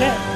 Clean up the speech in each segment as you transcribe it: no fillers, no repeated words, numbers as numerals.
again.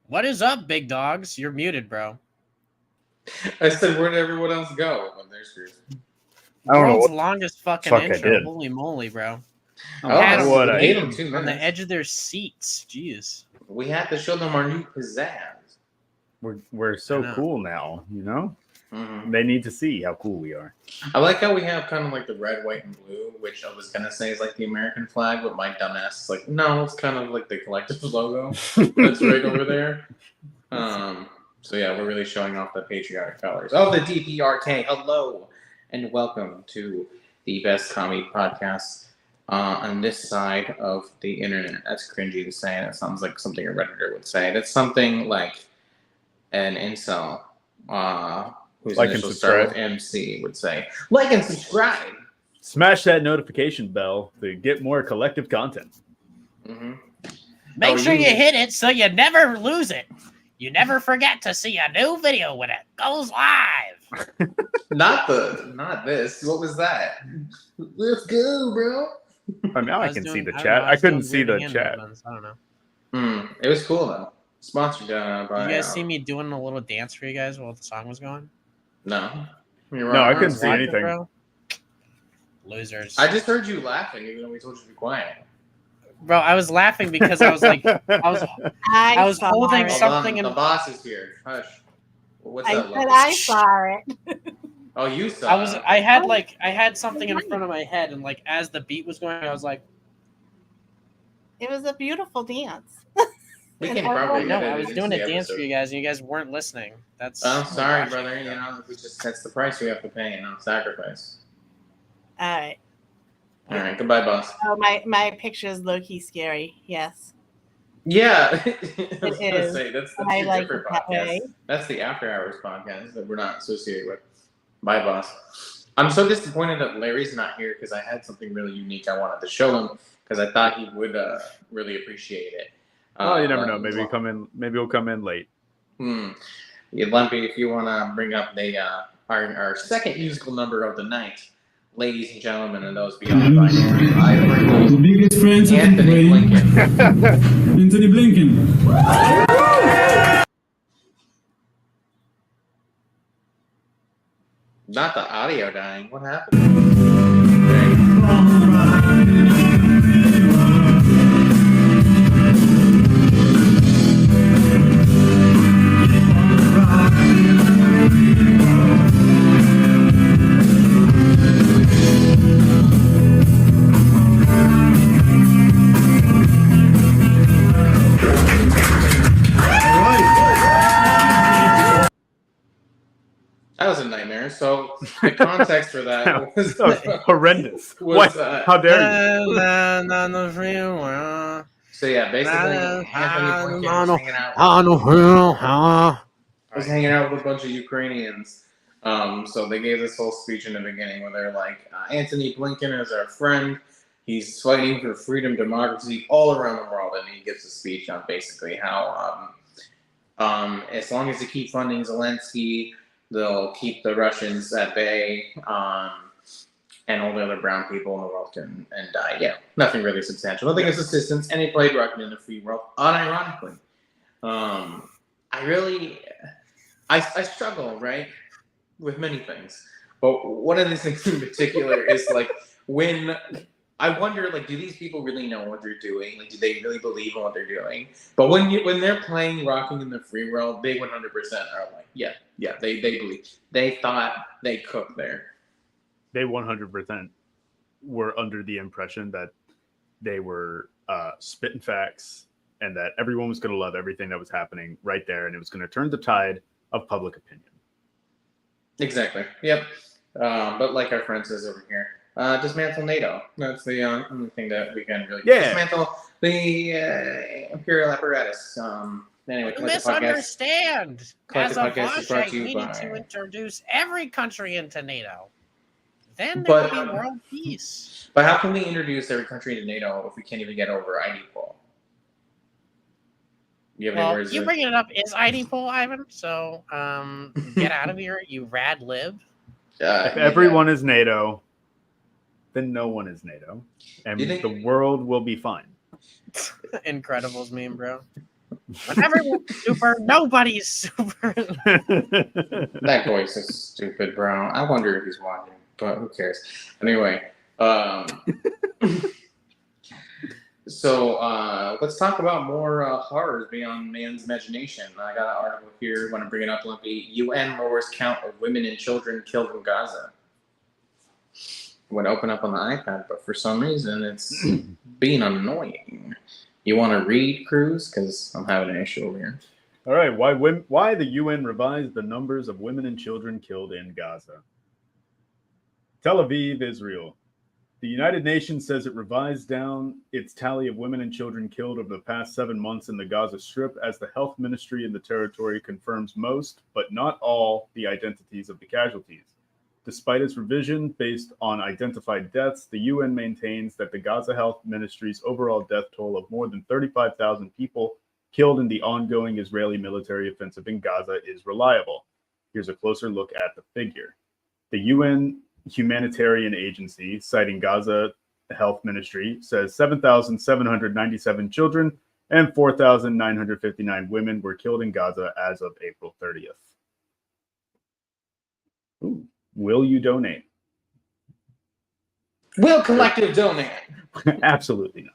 What is up, big dogs? You're muted, bro. I said, where'd everyone else go? Oh, there's yours. World's longest fucking intro. Holy moly, bro. I hate them 2 minutes. On the edge of their seats. Jeez. We have to show them our new pizzazz. We're so cool now, you know? Mm-hmm. They need to see how cool we are. I like how we have kind of like the red, white, and blue, which I was going to say is like the American flag, but my dumbass is like, no, it's kind of like the collective logo that's right over there. So yeah, we're really showing off the patriotic colors of the DPRK. Hello, and welcome to the best comedy podcast on this side of the internet. That's cringy to say. That sounds like something a Redditor would say. That's something like an incel whose Like and initials start with subscribe. MC would say. Like and subscribe. Smash that notification bell to get more collective content. Mm-hmm. Make sure you hit it so you never lose it. You never forget to see a new video when it goes live. Not this. What was that? Let's go, bro. Now I can see the chat. I couldn't see the chat. I don't know. It was cool though. Sponsored by. Did you guys see me doing a little dance for you guys while the song was going? No. No, I couldn't see anything. Bro? Losers. I just heard you laughing, even though we told you to be quiet. Bro, I was laughing because I was like, I was holding something. The boss is here. Hush. What's I that? said I saw it. Oh, you saw it. I had something in front of my head, and like as the beat was going, I was like, it was a beautiful dance. We can probably no, I was doing a dance for you guys, and you guys weren't listening. That's. I'm sorry, brother. You know, that's the price we have to pay. You know, sacrifice. All right. All right. Goodbye, boss. Oh, my picture is low key scary. Yes. Yeah. It is. That's I like different it that podcast. way. That's the After Hours podcast that we're not associated with. Bye, boss. I'm so disappointed that Larry's not here because I had something really unique I wanted to show him because I thought he would really appreciate it. Oh, you never know. Maybe he'll come in. Maybe he'll come in late. Yeah, Lumpy, if you want to bring up the our second musical number of the night, ladies and gentlemen, and those beyond the biggest friends of Anthony Blinken. Anthony Blinken. Not the audio dying. What happened? That was a nightmare. So the context for that was horrendous. What? How dare you? So yeah, basically, Anthony Blinken was hanging out with a bunch of Ukrainians. So they gave this whole speech in the beginning where they're like, Anthony Blinken is our friend. He's fighting for freedom, democracy all around the world, and he gives a speech on basically how, as long as they keep funding Zelensky, they'll keep the Russians at bay, and all the other brown people in the world can die. Yeah, nothing really substantial. Nothing of assistance, and he played rugby in the free world, unironically. I struggle, right, with many things. But one of these things in particular is, like, when I wonder, like, do these people really know what they're doing? Like, do they really believe in what they're doing? But when they're playing Rocking in the Free World, they 100% are like, yeah, they believe. They thought they cooked there. They 100% were under the impression that they were spitting facts and that everyone was going to love everything that was happening right there, and it was going to turn the tide of public opinion. Exactly. Yep. But like our friend says over here, dismantle NATO. That's the only thing that we can really dismantle the imperial apparatus. Anyway, you misunderstand. As a Vlachek, we need to introduce every country into NATO. Then there will be world peace. But how can we introduce every country into NATO if we can't even get over ID poll? You bringing it up is ID poll, Ivan. So get out of here, you rad lib. If everyone is NATO, then no one is NATO, and the world will be fine. Incredibles meme, bro. When everyone's super, nobody's super. That voice is stupid, bro. I wonder if he's watching, but who cares? Anyway, so let's talk about more horrors beyond man's imagination. I got an article here. Want to bring it up, Lumpy? UN lowers count of women and children killed in Gaza. Would open up on the iPad, but for some reason it's being annoying. You want to read, Cruz? Because I'm having an issue over here. All right. Why the UN revised the numbers of women and children killed in Gaza? Tel Aviv, Israel. The United Nations says it revised down its tally of women and children killed over the past 7 months in the Gaza Strip as the health ministry in the territory confirms most, but not all, the identities of the casualties. Despite its revision based on identified deaths, the UN maintains that the Gaza Health Ministry's overall death toll of more than 35,000 people killed in the ongoing Israeli military offensive in Gaza is reliable. Here's a closer look at the figure. The UN humanitarian agency, citing Gaza Health Ministry, says 7,797 children and 4,959 women were killed in Gaza as of April 30th. Ooh. Will you donate? Will collective donate? Absolutely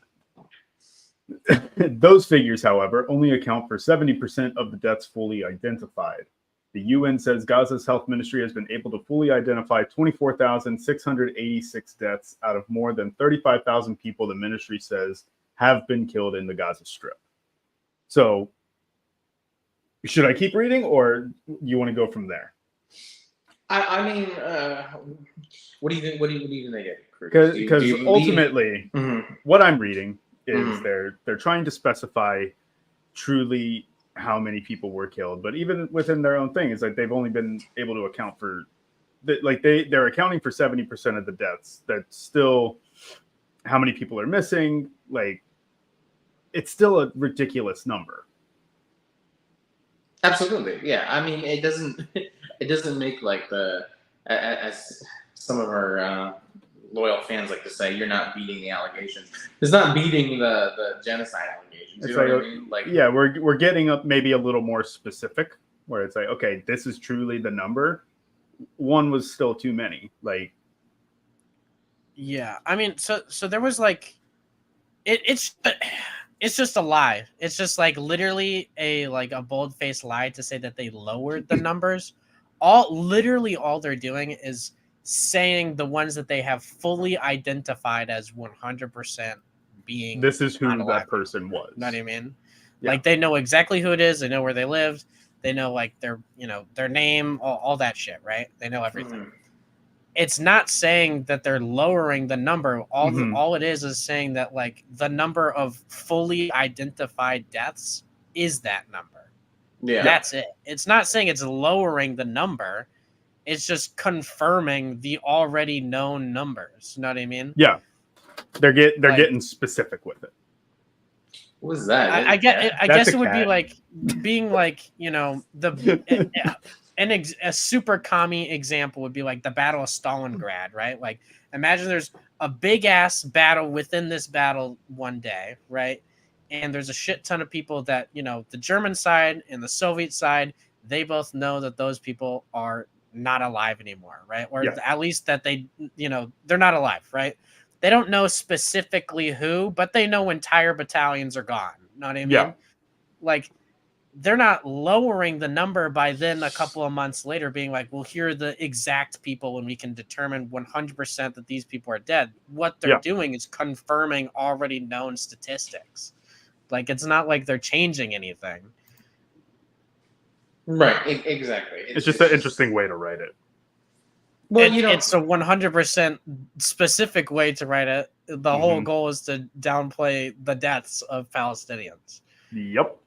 not. Those figures, however, only account for 70% of the deaths fully identified. The UN says Gaza's health ministry has been able to fully identify 24,686 deaths out of more than 35,000 people the ministry says have been killed in the Gaza Strip. So, should I keep reading, or you want to go from there? I mean, what do you think? What do you think they get? Because ultimately, what I'm reading is they're trying to specify truly how many people were killed, but even within their own thing, it's like they've only been able to account for, they're accounting for 70% of the deaths. That's still how many people are missing. Like, it's still a ridiculous number. Absolutely, yeah. I mean, it doesn't make like as some of our loyal fans like to say, you're not beating the allegations. It's not beating the genocide allegations. You know what I mean? Like, yeah, we're getting up maybe a little more specific, where it's like, okay, this is truly the number. One was still too many. Like, yeah, I mean, so there was like, it's just a lie. It's just like literally a bold-faced lie to say that they lowered the numbers. All they're doing is saying the ones that they have fully identified as 100% being. This is who that person was. You know what I mean? Yeah. Like, they know exactly who it is. They know where they lived. They know like their name, all that shit, right? They know everything. It's not saying that they're lowering the number. All it is saying that like the number of fully identified deaths is that number. Yeah, that's it. It's not saying it's lowering the number. It's just confirming the already known numbers. You know what I mean? Yeah, they're getting specific with it. What was that? I guess it would be like being like, a super commie example would be like the Battle of Stalingrad, right? Like, imagine there's a big ass battle within this battle one day, right? And there's a shit ton of people that, the German side and the Soviet side, they both know that those people are not alive anymore, right? Or at least that they, they're not alive, right? They don't know specifically who, but they know entire battalions are gone. You know what I mean? Yeah. Like, they're not lowering the number by then a couple of months later being like, well, here are the exact people and we can determine 100% that these people are dead. What they're doing is confirming already known statistics. Like, it's not like they're changing anything. Right, exactly. It's just an interesting way to write it. Well, it's a 100% specific way to write it. The whole goal is to downplay the deaths of Palestinians. Yep.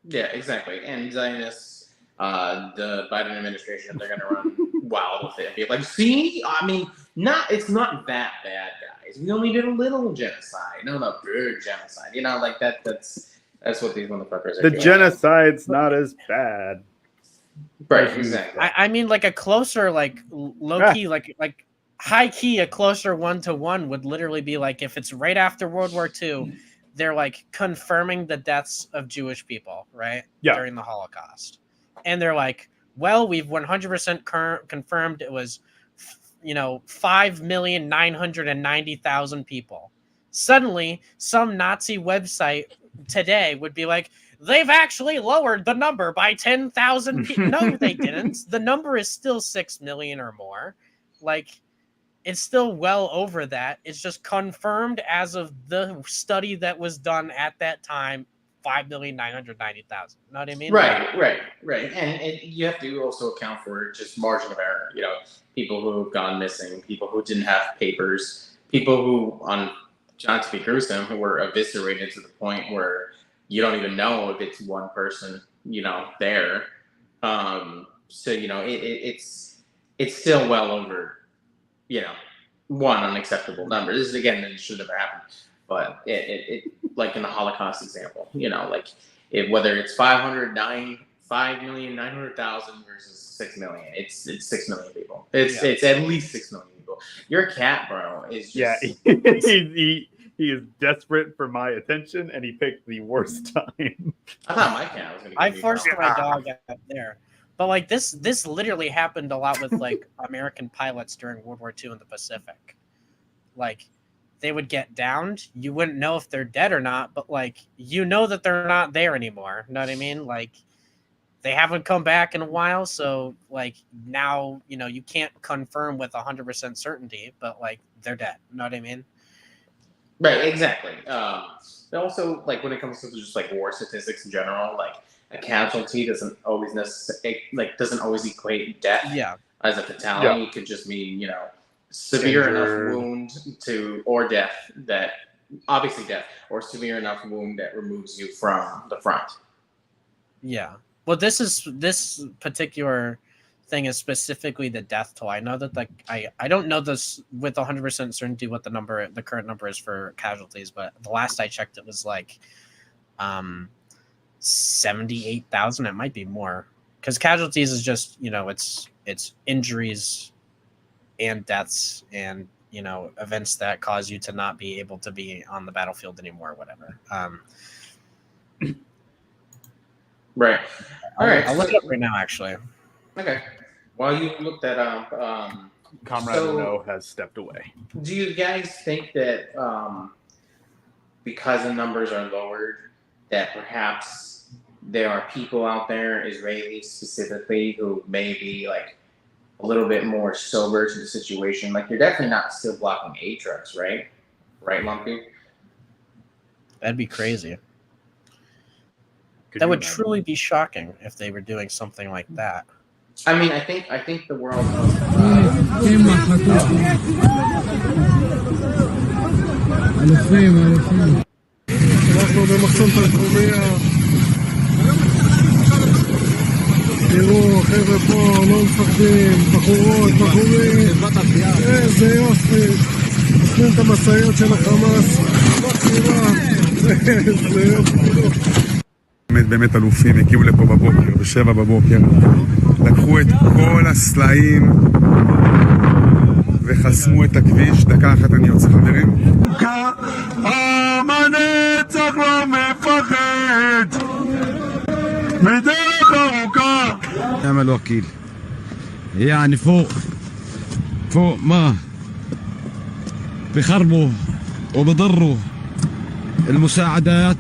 Yeah, exactly. And Zionists, the Biden administration, they're going to run wild with it and be like, see, I mean, it's not that bad, guys. We only did a little genocide, not a big genocide. Like that's what these motherfuckers are doing. The genocide's not as bad. Right, exactly. I mean, like a closer, like low key, like high key, a closer 1-to-1 would literally be like if it's right after World War II, they're like confirming the deaths of Jewish people, right? Yeah. During the Holocaust. And they're like, well, we've 100% confirmed it was, 5,990,000 people. Suddenly, some Nazi website today would be like, they've actually lowered the number by 10,000 people. No, they didn't. The number is still 6 million or more. Like, it's still well over that. It's just confirmed as of the study that was done at that time, 5,990,000. You know what I mean? Right. And you have to also account for just margin of error. People who have gone missing, people who didn't have papers, people who, on not to be gruesome, who were eviscerated to the point where you don't even know if it's one person, there. So it's still well over, one unacceptable number. This is, again, it should never happen. But it like in the Holocaust example, whether it's 5,900,000 versus 6 million, it's 6 million people. It's at least 6 million people. Your cat, bro, is just he is desperate for my attention, and he picked the worst time. I thought my cat was gonna. I forced my dog out there. But like this literally happened a lot with like American pilots during World War II in the Pacific. Like they would get downed, you wouldn't know if they're dead or not, but like that they're not there anymore. You know what I mean? Like they haven't come back in a while, so like now you can't confirm with 100% certainty, but like they're dead. You know what I mean? Right, exactly. Also, like when it comes to just like war statistics in general, like a casualty doesn't always equate death. Yeah. As a fatality, It could just mean severe enough wound or death that obviously death or severe enough wound that removes you from the front. Yeah. Well, this particular thing is specifically the death toll. I know that I don't know this with 100% certainty what the current number is for casualties, but the last I checked it was like 78,000. It might be more because casualties is just it's injuries and deaths and events that cause you to not be able to be on the battlefield anymore or whatever. Right. All right. I'll look it up right now, actually. Okay. While you look that up, Comrade Renault has stepped away. Do you guys think that because the numbers are lowered, that perhaps there are people out there, Israelis specifically, who may be like a little bit more sober to the situation? Like, you're definitely not still blocking aid trucks, right? Right, Lumpy? That'd be crazy. Could That you would imagine? truly be shocking if they were doing something like that. I mean, I think the world. אנחנו במחסום תרקומיה. תראו, חבר'ה פה, לא מפחדים, בחורות, בחורים. איזה יופי. אוכלים את המשאיות של החמאס. איזה יופי. באמת אלופים, הגיעו לפה בבוקר, ב7 בבוקר. לקחו את כל הסלעים וחסמו את הכביש. דקה אחת אני יוצא, חברים. המנצח לא מפחד בדרך ארוכה. نعم الوكيل يعني فوق ما بخربوا وبضروا المساعدات.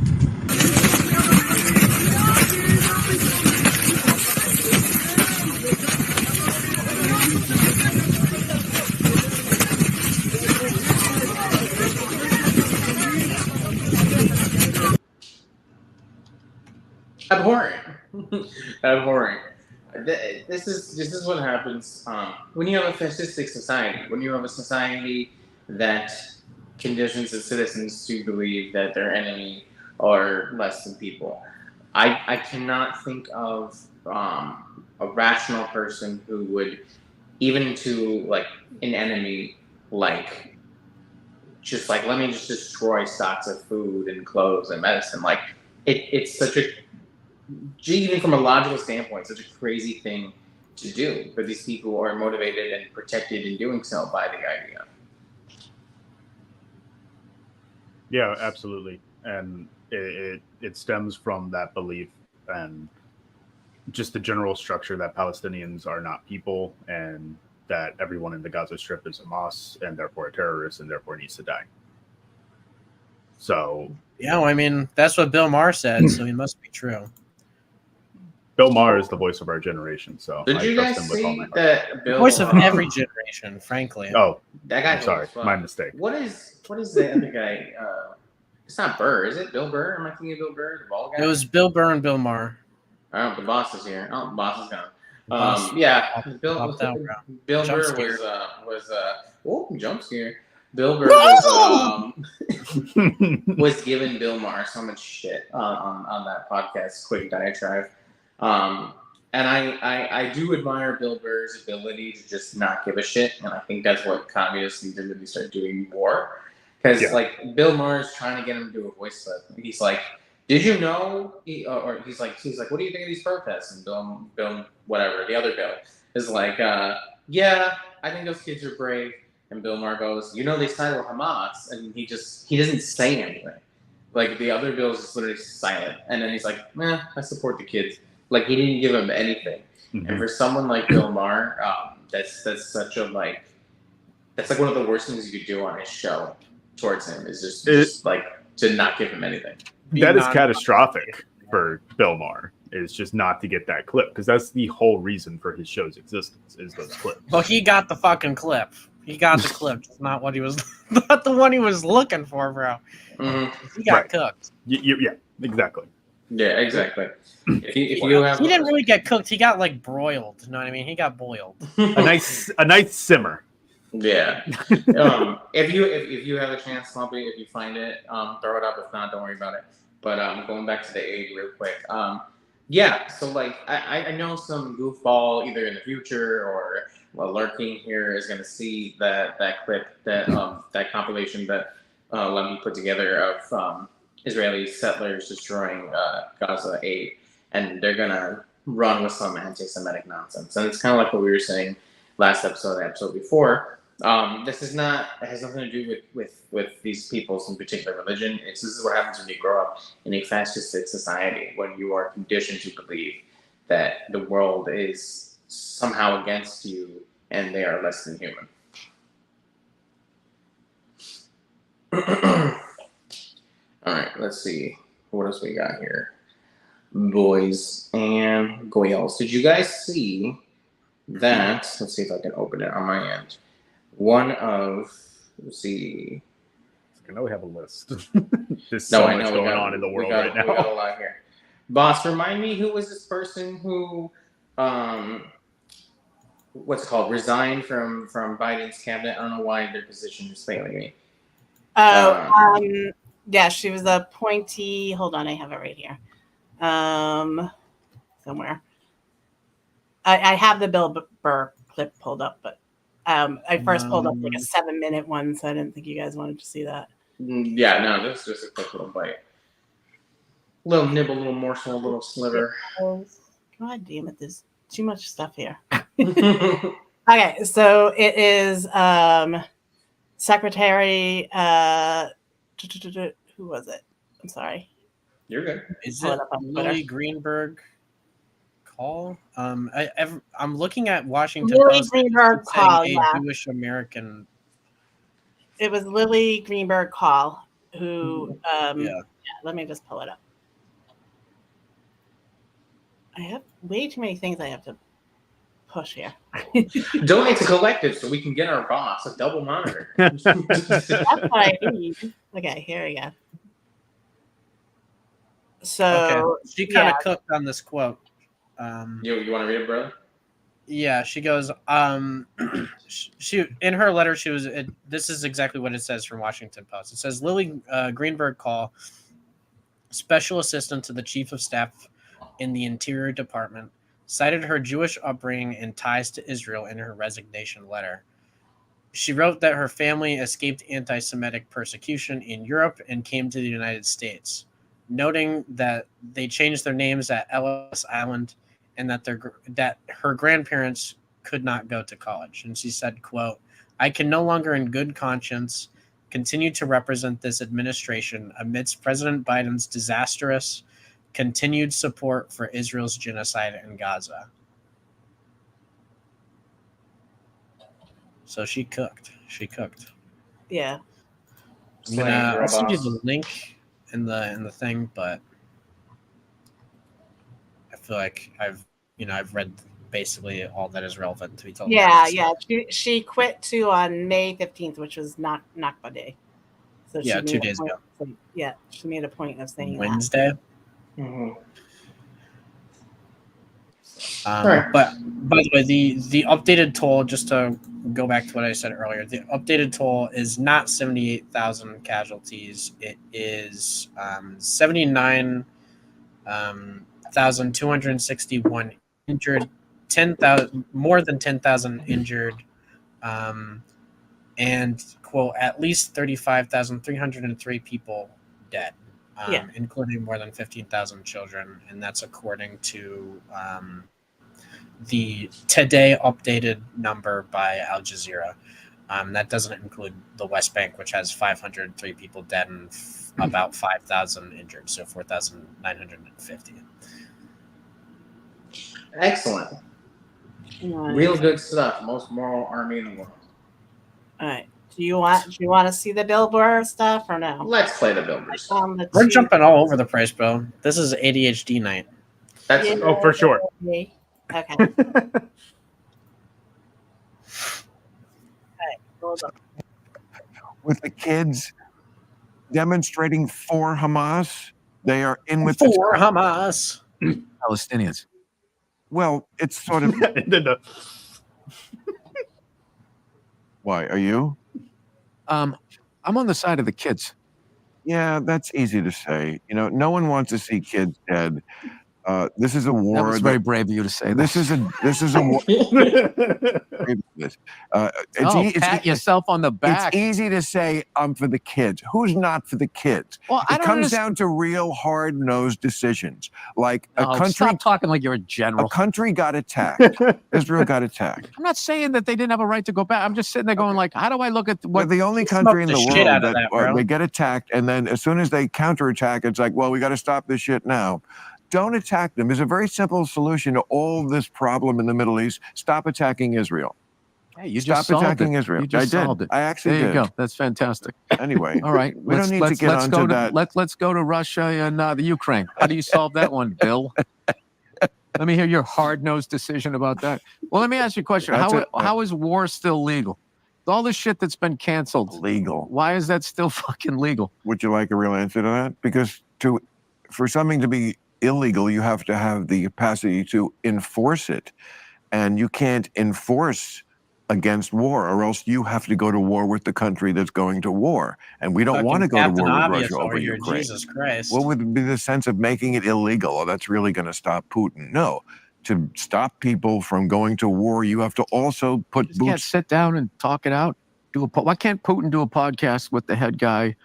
Abhorrent. This is what happens when you have a fascistic society. When you have a society that conditions its citizens to believe that their enemy are less than people. I cannot think of a rational person who would, even to like an enemy, like just like, let me just destroy stocks of food and clothes and medicine. Like it's such a, even from a logical standpoint, such a crazy thing to do. But these people are motivated and protected in doing so by the idea. Yeah, absolutely. And it stems from that belief and just the general structure that Palestinians are not people and that everyone in the Gaza Strip is a Hamas and therefore a terrorist and therefore needs to die. So yeah, I mean, that's what Bill Maher said, so he must be true. Bill Maher is the voice of our generation, so Did you guys see that Bill voice of every generation, frankly. Oh, that guy? I'm sorry, my mistake. What is the other guy? It's not Burr, is it? Bill Burr? Am I thinking of Bill Burr, the bald guy? It was Bill Burr and Bill Maher. Oh, the boss is here. Oh, the boss is gone. Yeah, Bill Popped out, Burr Jump scare. was jump scare. Bill Burr was giving Bill Maher so much shit on that podcast, Quick Diatribe. And I do admire Bill Burr's ability to just not give a shit, and I think that's what communists need to really start doing more. Because like Bill Maher's trying to get him to do a voice clip. He's like, "Did you know?" Or he's like, "What do you think of these protests?" And Bill, whatever, the other Bill is like, "Yeah, I think those kids are brave." And Bill Maher goes, "You know they side with Hamas," and he doesn't say anything. Like the other Bill's just literally silent, and then he's like, I support the kids." Like he didn't give him anything. Mm-hmm. And for someone like Bill Maher, that's such a like, that's like one of the worst things you could do on his show towards him is just like to not give him anything. That is catastrophic for Bill Maher. Is just not to get that clip because that's the whole reason for his show's existence is those clips. Well, he got the fucking clip. He got the clip. It's not what he was, not the one he was looking for, bro. Mm-hmm. He got cooked. Yeah, exactly. Yeah, exactly. If he didn't really get cooked. He got like broiled. You know what I mean? He got boiled. a nice simmer. Yeah. If you have a chance, Lumpy, if you find it, throw it up. If not, don't worry about it. But going back to the aid real quick. Yeah. So like I know some goofball either in the future or lurking here is going to see that clip that compilation that Lumpy put together of Israeli settlers destroying Gaza aid, and they're gonna run with some anti-Semitic nonsense. And it's kind of like what we were saying last episode, the episode before. This is not it has nothing to do with these people's in particular religion. This is what happens when you grow up in a fascistic society, when you are conditioned to believe that the world is somehow against you and they are less than human. All right, let's see. What else we got here? Boys and girls. Did you guys see that? Let's see if I can open it on my end. Let's see. I know we have a list. There's so much going on in the world right now. We got a lot here. Boss, remind me who was this person who, what's it called? Resigned from Biden's cabinet. I don't know why their position is failing me. Yeah, she was a appointee. Hold on, I have it right here. Somewhere. I have the Bill Burr clip pulled up, but I first pulled up like a 7-minute one, so I didn't think you guys wanted to see that. Yeah, no, this is just a quick little bite. Little nibble, little morsel, a little sliver. God damn it, there's too much stuff here. Okay, so it is Secretary who was it? I'm sorry. You're good. Is it Lily Greenberg call? I'm looking at Washington Lily Post. Greenberg call, yeah. Jewish American. It was Lily Greenberg call who let me just pull it up. I have way too many things I have to push here. Donate to Collective so we can get our boss a double monitor. That's what I need. Okay, here we go. So she kind of cooked on this quote. You want to read it, brother? Yeah, she goes. She in her letter, this is exactly what it says from Washington Post. It says Lily Greenberg call, special assistant to the chief of staff in the Interior Department, cited her Jewish upbringing and ties to Israel in her resignation letter. She wrote that her family escaped anti-Semitic persecution in Europe and came to the United States, noting that they changed their names at Ellis Island and that her grandparents could not go to college. And she said, quote, "I can no longer in good conscience continue to represent this administration amidst President Biden's disastrous continued support for Israel's genocide in Gaza." So she cooked. Yeah. I'll send you the link in the thing, but I feel like I've read basically all that is relevant to be told. Yeah. She quit too on May 15th, which was Nakba Day. So 2 days ago. Yeah, she made a point of saying Wednesday. That. Mm-hmm. Right. But by the way, the updated toll, just to go back to what I said earlier, the updated toll is not 78,000 casualties. It is 79,261 injured, 10,000 more than 10,000 injured, and quote at least 35,303 people dead, including more than 15,000 children, and that's according to the today updated number by Al Jazeera. That doesn't include the West Bank, which has 503 people dead and about 5,000 injured, so 4,950. Excellent. Real good stuff. Most moral army in the world. All right. Do you want to see the Billboard stuff or no? Let's play the Builders. We're jumping all over the place, bro. This is ADHD night. That's Oh, for sure. Okay. Hold on. With the kids demonstrating for Hamas, they are in with For Hamas. Palestinians. Well, it's sort of. Why are you? I'm on the side of the kids. Yeah, that's easy to say. You know, no one wants to see kids dead. This is a war. That was very brave of you to say. This is a war. Pat yourself on the back. It's easy to say I'm for the kids. Who's not for the kids? Well, it comes down to real hard-nosed decisions. Like a country. Stop talking like you're a general. A country got attacked. Israel got attacked. I'm not saying that they didn't have a right to go back. I'm just sitting there going like, how do I look at what? We're the only country in the world that they get attacked, and then as soon as they counterattack, it's like, well, we got to stop this shit now. Don't attack them. There's a very simple solution to all this problem in the Middle East. Stop attacking Israel. Hey, you Stop just solved attacking it. Israel. You just solved it. I actually There did. you go. That's fantastic. Anyway. All right. We don't need to get onto that. Let's go to Russia and the Ukraine. How do you solve that one, Bill? Let me hear your hard-nosed decision about that. Well, let me ask you a question. How is war still legal? All this shit that's been canceled. Legal. Why is that still fucking legal? Would you like a real answer to that? Because for something to be illegal, you have to have the capacity to enforce it. And you can't enforce against war, or else you have to go to war with the country that's going to war. And we don't want to go to war with Russia over Ukraine. Jesus Christ. What would be the sense of making it illegal? Oh, that's really going to stop Putin. No. To stop people from going to war, you have to also put boots. Can't sit down and talk it out. Why can't Putin do a podcast with the head guy?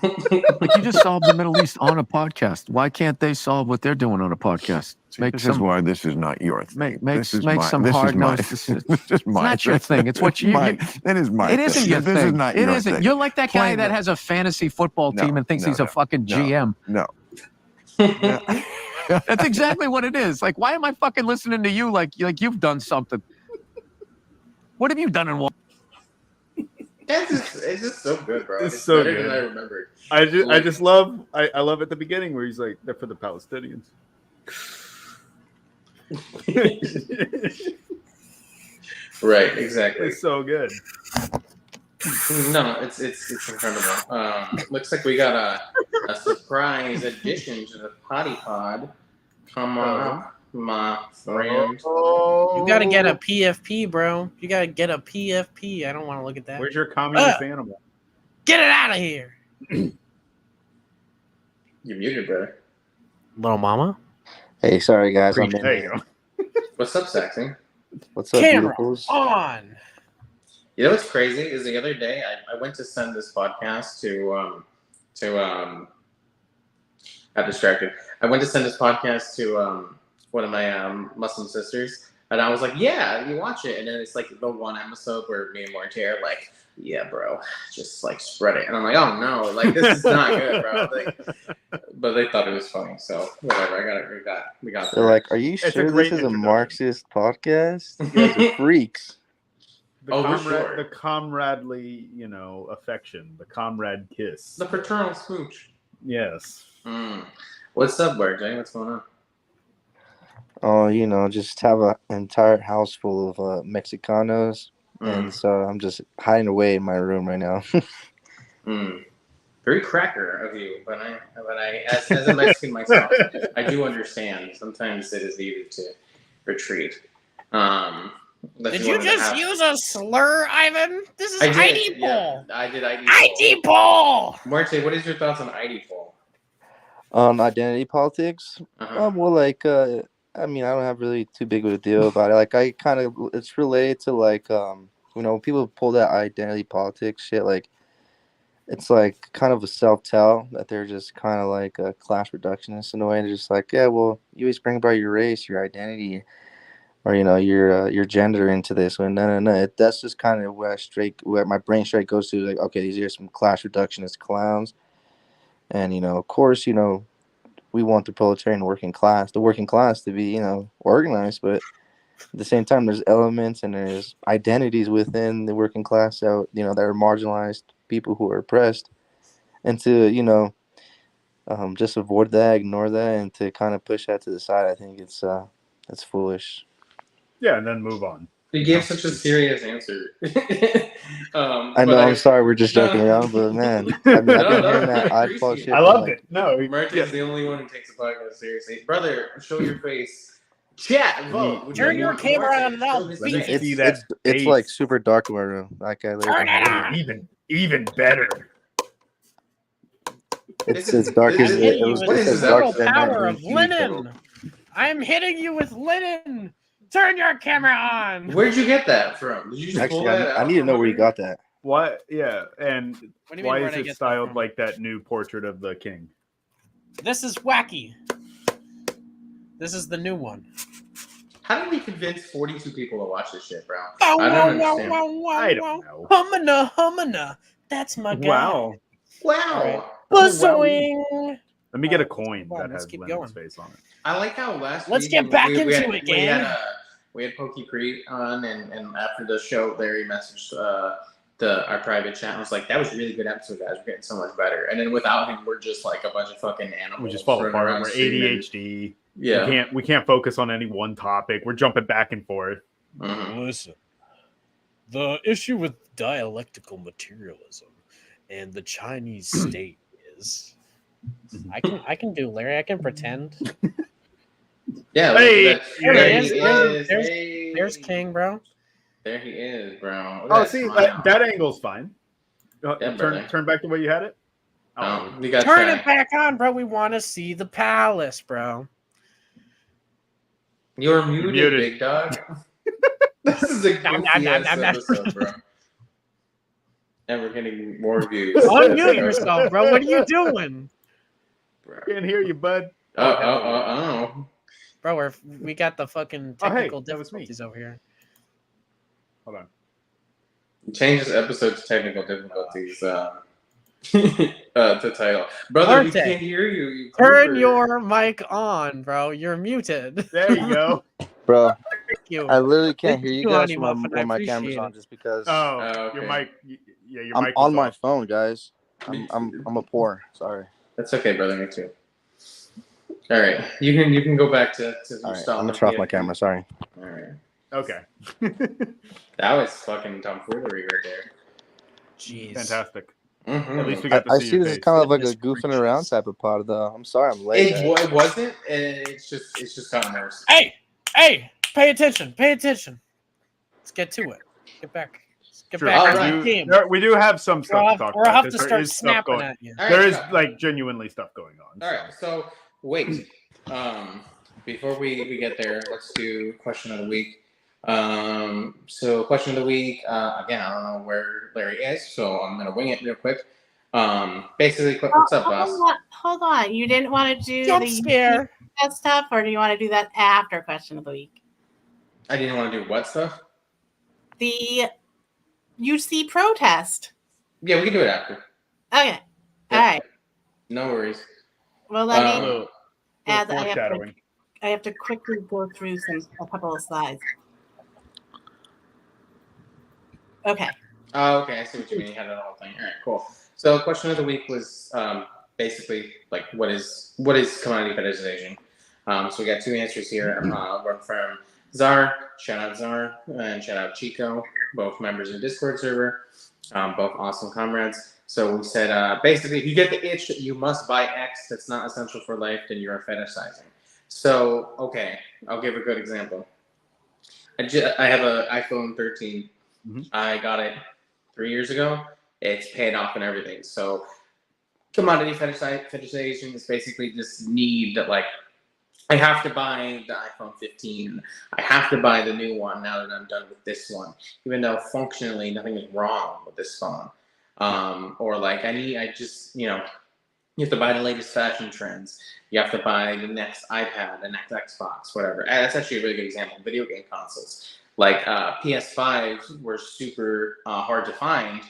Like, you just solved the Middle East on a podcast. Why can't they solve what they're doing on a podcast? This is why this is not your thing. Make some hard nosed decisions. It's not your thing. It's what you. It is my. It isn't your thing. This is not your It isn't. thing. You're like that guy that has a fantasy football team and thinks he's a fucking GM. No. That's exactly what it is. Like, why am I fucking listening to you like you've done something? What have you done in war? It's just so good, bro. It's so better good. than I remembered. I love at the beginning where he's like, they're for the Palestinians. Right, exactly. It's so good. No, it's incredible. Looks like we got a surprise addition to the potty pod. Come on, my friend. You gotta get a PFP, bro. You gotta get a PFP. I don't want to look at that. Where's your communist animal? Get it out of here. You're muted, brother. Little mama. Hey, sorry guys. I'm in There you here. go. What's up, Saxon? What's up, Camera beautifuls? on. You know what's crazy is the other day I went to send this podcast to got distracted. I went to send this podcast to one of my Muslim sisters, and I was like, "Yeah, you watch it." And then it's like the one episode where me and Morty are like, "Yeah, bro, just like spread it." And I'm like, "Oh no, like this is not good, bro." Like, but they thought it was funny, so whatever. We got. They're like, "Are you It's a sure great this is a introduction. Marxist podcast? You guys are freaks." The comradely, affection, the comrade kiss. The fraternal smooch. Yes. What's up, Jay? What's going on? Oh, just have an entire house full of Mexicanos, and so I'm just hiding away in my room right now. Very cracker of you, but I as a Mexican myself, I do understand. Sometimes it is needed retreat. Did you just use a slur, Ivan? This is ID poll. Yeah, I did ID ID poll. Morte, what is your thoughts on ID poll? On identity politics? Uh-huh. I mean, I don't have really too big of a deal about it. Like, I kind of, it's related to, like, when people pull that identity politics shit, like, it's like kind of a self-tell that they're just kind of like a class reductionist in a way. They're just like, yeah, well, you always bring about your race, your identity, or your gender into this. When no. That's just kind of where my brain straight goes to. Like, okay, these are some class reductionist clowns, and of course, we want the proletarian working class, to be organized, but at the same time, there's elements and there's identities within the working class that that are marginalized people who are oppressed, and to just avoid that, ignore that, and to kind of push that to the side, I think it's foolish. Yeah, and then move on. You gave such a serious answer. I know. I'm sorry. We're just joking around, but man, I've been hearing that oddball shit. I loved it. No, Mert is the only one who takes the podcast seriously. Brother, show your face. Chat, vote. Turn your camera on now. It's like super dark in my room. Like I Turn it on. Even better. It's as dark as it was. What is as dark the as power of linen? I'm hitting you with linen. Turn your camera on. Where'd you get that from? Did you just pull that out? I need to know where you got that. What? Yeah, and why is it styled that like that new portrait of the king? This is wacky. This is the new one. How did we convince 42 people to watch this shit, bro? I don't understand. I don't know. Humana. That's my guy. Wow. Wow. Buzzwing. Let me get a coin that let's has keep Lenin's going. face on it. I like how last Let's week get back we into had, it, gang. We had Pokey Crete on, and after the show, Larry messaged our private chat and was like, "That was a really good episode, guys. We're getting so much better." And then without him, we're just like a bunch of fucking animals. We just fall apart. around We're screaming. ADHD. Yeah, we can't focus on any one topic. We're jumping back and forth. Mm-hmm. Listen, the issue with dialectical materialism and the Chinese state is, I can do Larry. I can pretend. Yeah. Hey, There's King, bro. There he is, bro. Oh, see, that angle's fine. Yeah, turn back the way you had it. Oh, we got turn it back on, bro. We want to see the palace, bro. You're muted, big dog. This is a goofy episode, bro. And we're getting more views. Unmute yourself, bro. What are you doing? Can't hear you, bud. Oh. Bro, we got the fucking technical difficulties over here. Hold on. Change this episode to technical difficulties to title. Brother, we can't hear you. Turn your mic on, bro. You're muted. There you go. Bro, Thank you. I literally can't hear you guys Muffin, when my camera's on just because Okay. Your mic. Yeah, your mic. I'm on my phone, guys. I'm a poor. Sorry. That's okay, brother. Me too. All right, you can go back to all right, I'm gonna turn off my camera. Sorry. All right. Okay. That was fucking tomfoolery right there. Jeez. Fantastic. Mm-hmm. At least we got to I see see your this face. is kind of like a goofing around type of pod, though. I'm sorry, I'm late. It wasn't, and it's just gotten worse. Hey, pay attention. Let's get to it. Get back. Get True. back All to the right. game. We do have some stuff to talk Or about. I'll have to 'cause start snapping at you. All right, There is stop. like genuinely stuff going on. All right, so wait. Before we get there, let's do question of the week. So question of the week. Again, I don't know where Larry is, so I'm gonna wing it real quick. Basically, what's up, boss? Hold on. You didn't want to do Jump the scare. that stuff, or do you want to do that after question of the week? I didn't want to do what stuff? The UC protest. Yeah, we can do it after. Okay. Yeah. All right. No worries. Well, let me Little add. foreshadowing. I have to quickly go through a couple of slides. Okay. Oh, okay. I see what you mean. You had the whole thing. All right, cool. So, question of the week was basically like, what is commodity fetishization? So we got two answers here. One from Czar. Shout out Czar and shout out Chico, both members of the Discord server, both awesome comrades. So we said basically, if you get the itch that you must buy X that's not essential for life, then you're fetishizing. So, okay, I'll give a good example. I have an iPhone 13. Mhm. I got it 3 years ago. It's paid off and everything. So, commodity fetishization is basically this need that, like, I have to buy the iPhone 15. I have to buy the new one now that I'm done with this one, even though functionally nothing is wrong with this phone. Or like you have to buy the latest fashion trends. You have to buy the next iPad, the next Xbox, whatever. And that's actually a really good example. Video game consoles, like PS5s, were super hard to find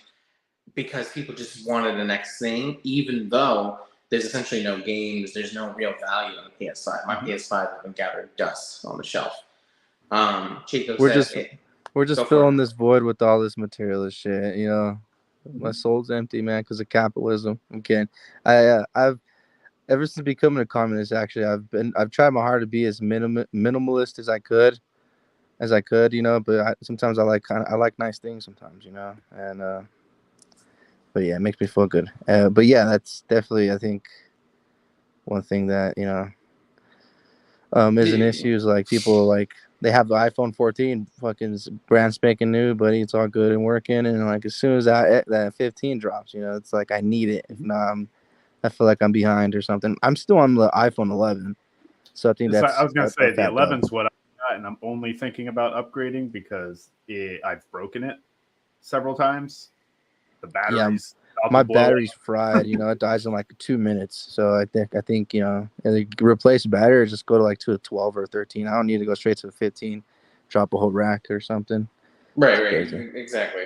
because people just wanted the next thing, even though there's essentially no games, there's no real value on the PS5. My PS5 has been gathering dust on the shelf. Chico We're says just we're just Go for filling it. this void with all this materialist shit. You know, my soul's empty, man, because of capitalism. I'm kidding. I've ever since becoming a communist, actually, I've tried my hard to be as minimalist as I could, you know. But sometimes I like nice things sometimes, you know. And but yeah, it makes me feel good. But yeah, that's definitely, I think, one thing that, you know, is an issue is like people like they have the iPhone 14, fucking brand spanking new, buddy. It's all good and working, and like as soon as that 15 drops, you know, it's like I need it. If not, I feel like I'm behind or something. I'm still on the iPhone 11, so I think I was gonna say the 11's what what I got, and I'm only thinking about upgrading because I've broken it several times. The batteries. my battery's fried. You know, it dies in like 2 minutes. So I think you know, either replace battery or just go to like to a 12 or 13. I don't need to go straight to the 15, drop a whole rack or something. Right, Crazy. exactly.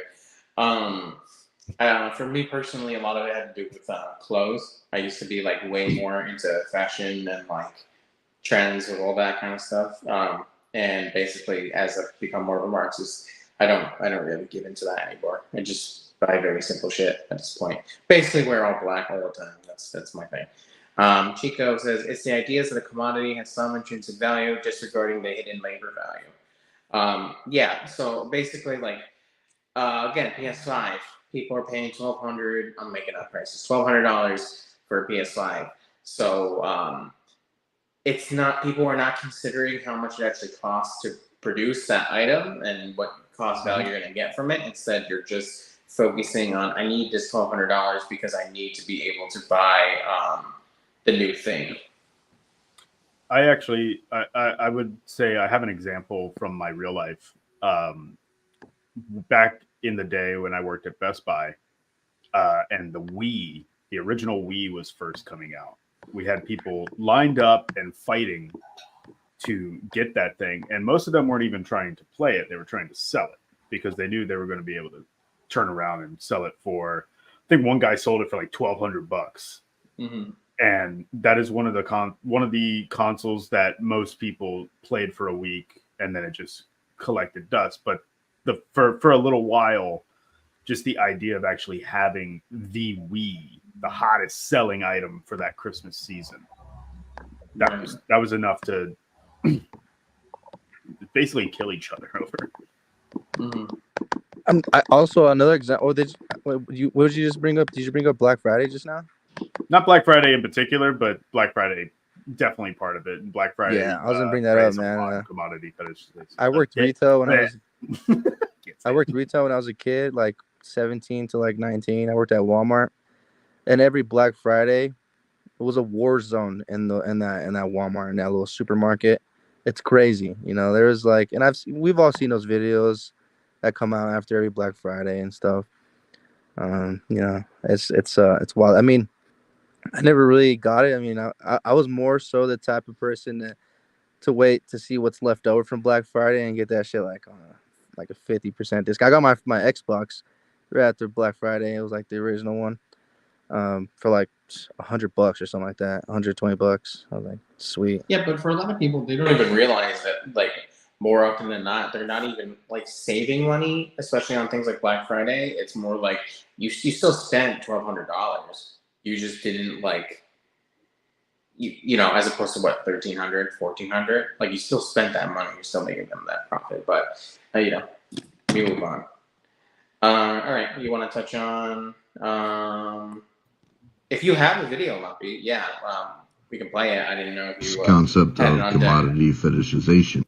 For me personally, a lot of it had to do with clothes. I used to be like way more into fashion and like trends and all that kind of stuff. And basically, as I've become more of a Marxist, I don't really give into that anymore. I just buy very simple shit at this point. Basically, wear all black all the time. That's my thing. Chico says it's the ideas that a commodity has some intrinsic value, disregarding the hidden labor value. Yeah. So basically, like again, PS5. People are paying $1,200. I'm making up prices. $1,200 for a PS5. So it's not. People are not considering how much it actually costs to produce that item and what cost value you're going to get from it. Instead, you're just focusing on, I need this $1,200 because I need to be able to buy the new thing. I would say I have an example from my real life. Back in the day when I worked at Best Buy, and the original Wii was first coming out. We had people lined up and fighting to get that thing, and most of them weren't even trying to play it; they were trying to sell it because they knew they were going to be able to turn around and sell it for. I think one guy sold it for like $1,200. Mm-hmm. And that is one of the consoles that most people played for a week, and then it just collected dust. But for a little while, just the idea of actually having the Wii, the hottest selling item for that Christmas season, that was enough to basically kill each other over. Mm-hmm. I also another example. What did you just bring up? Did you bring up Black Friday just now? Not Black Friday in particular, but Black Friday definitely part of it. And Black Friday, Yeah, I was gonna bring that up, man. Commodity fetish. I worked retail when I was a kid, like 17 to like 19. I worked at Walmart, and every Black Friday, it was a war zone in that Walmart, in that little supermarket. It's crazy, you know. There was like, and we've all seen those videos that come out after every Black Friday and stuff. You know, it's wild. I mean, I never really got it. I mean, I was more so the type of person to wait to see what's left over from Black Friday and get that shit like on a 50% discount. I got my Xbox right after Black Friday. It was like the original one, for like $100 or something like that, $120. I was like, sweet. Yeah, but for a lot of people, they don't even realize that, like, more often than not, they're not even like saving money, especially on things like Black Friday. It's more like you still spent $1,200. You just didn't like, you know, as opposed to what, $1,300, $1,400. Like, you still spent that money. You're still making them that profit. But you know, we move on. All right, you want to touch on if you have a video, Lumpy? Yeah. we can play it. I didn't know if This you concept had it of on deck. commodity fetishization.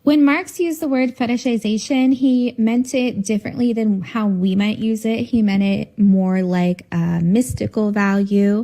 When Marx used the word fetishization, he meant it differently than how we might use it. He meant it more like a mystical value.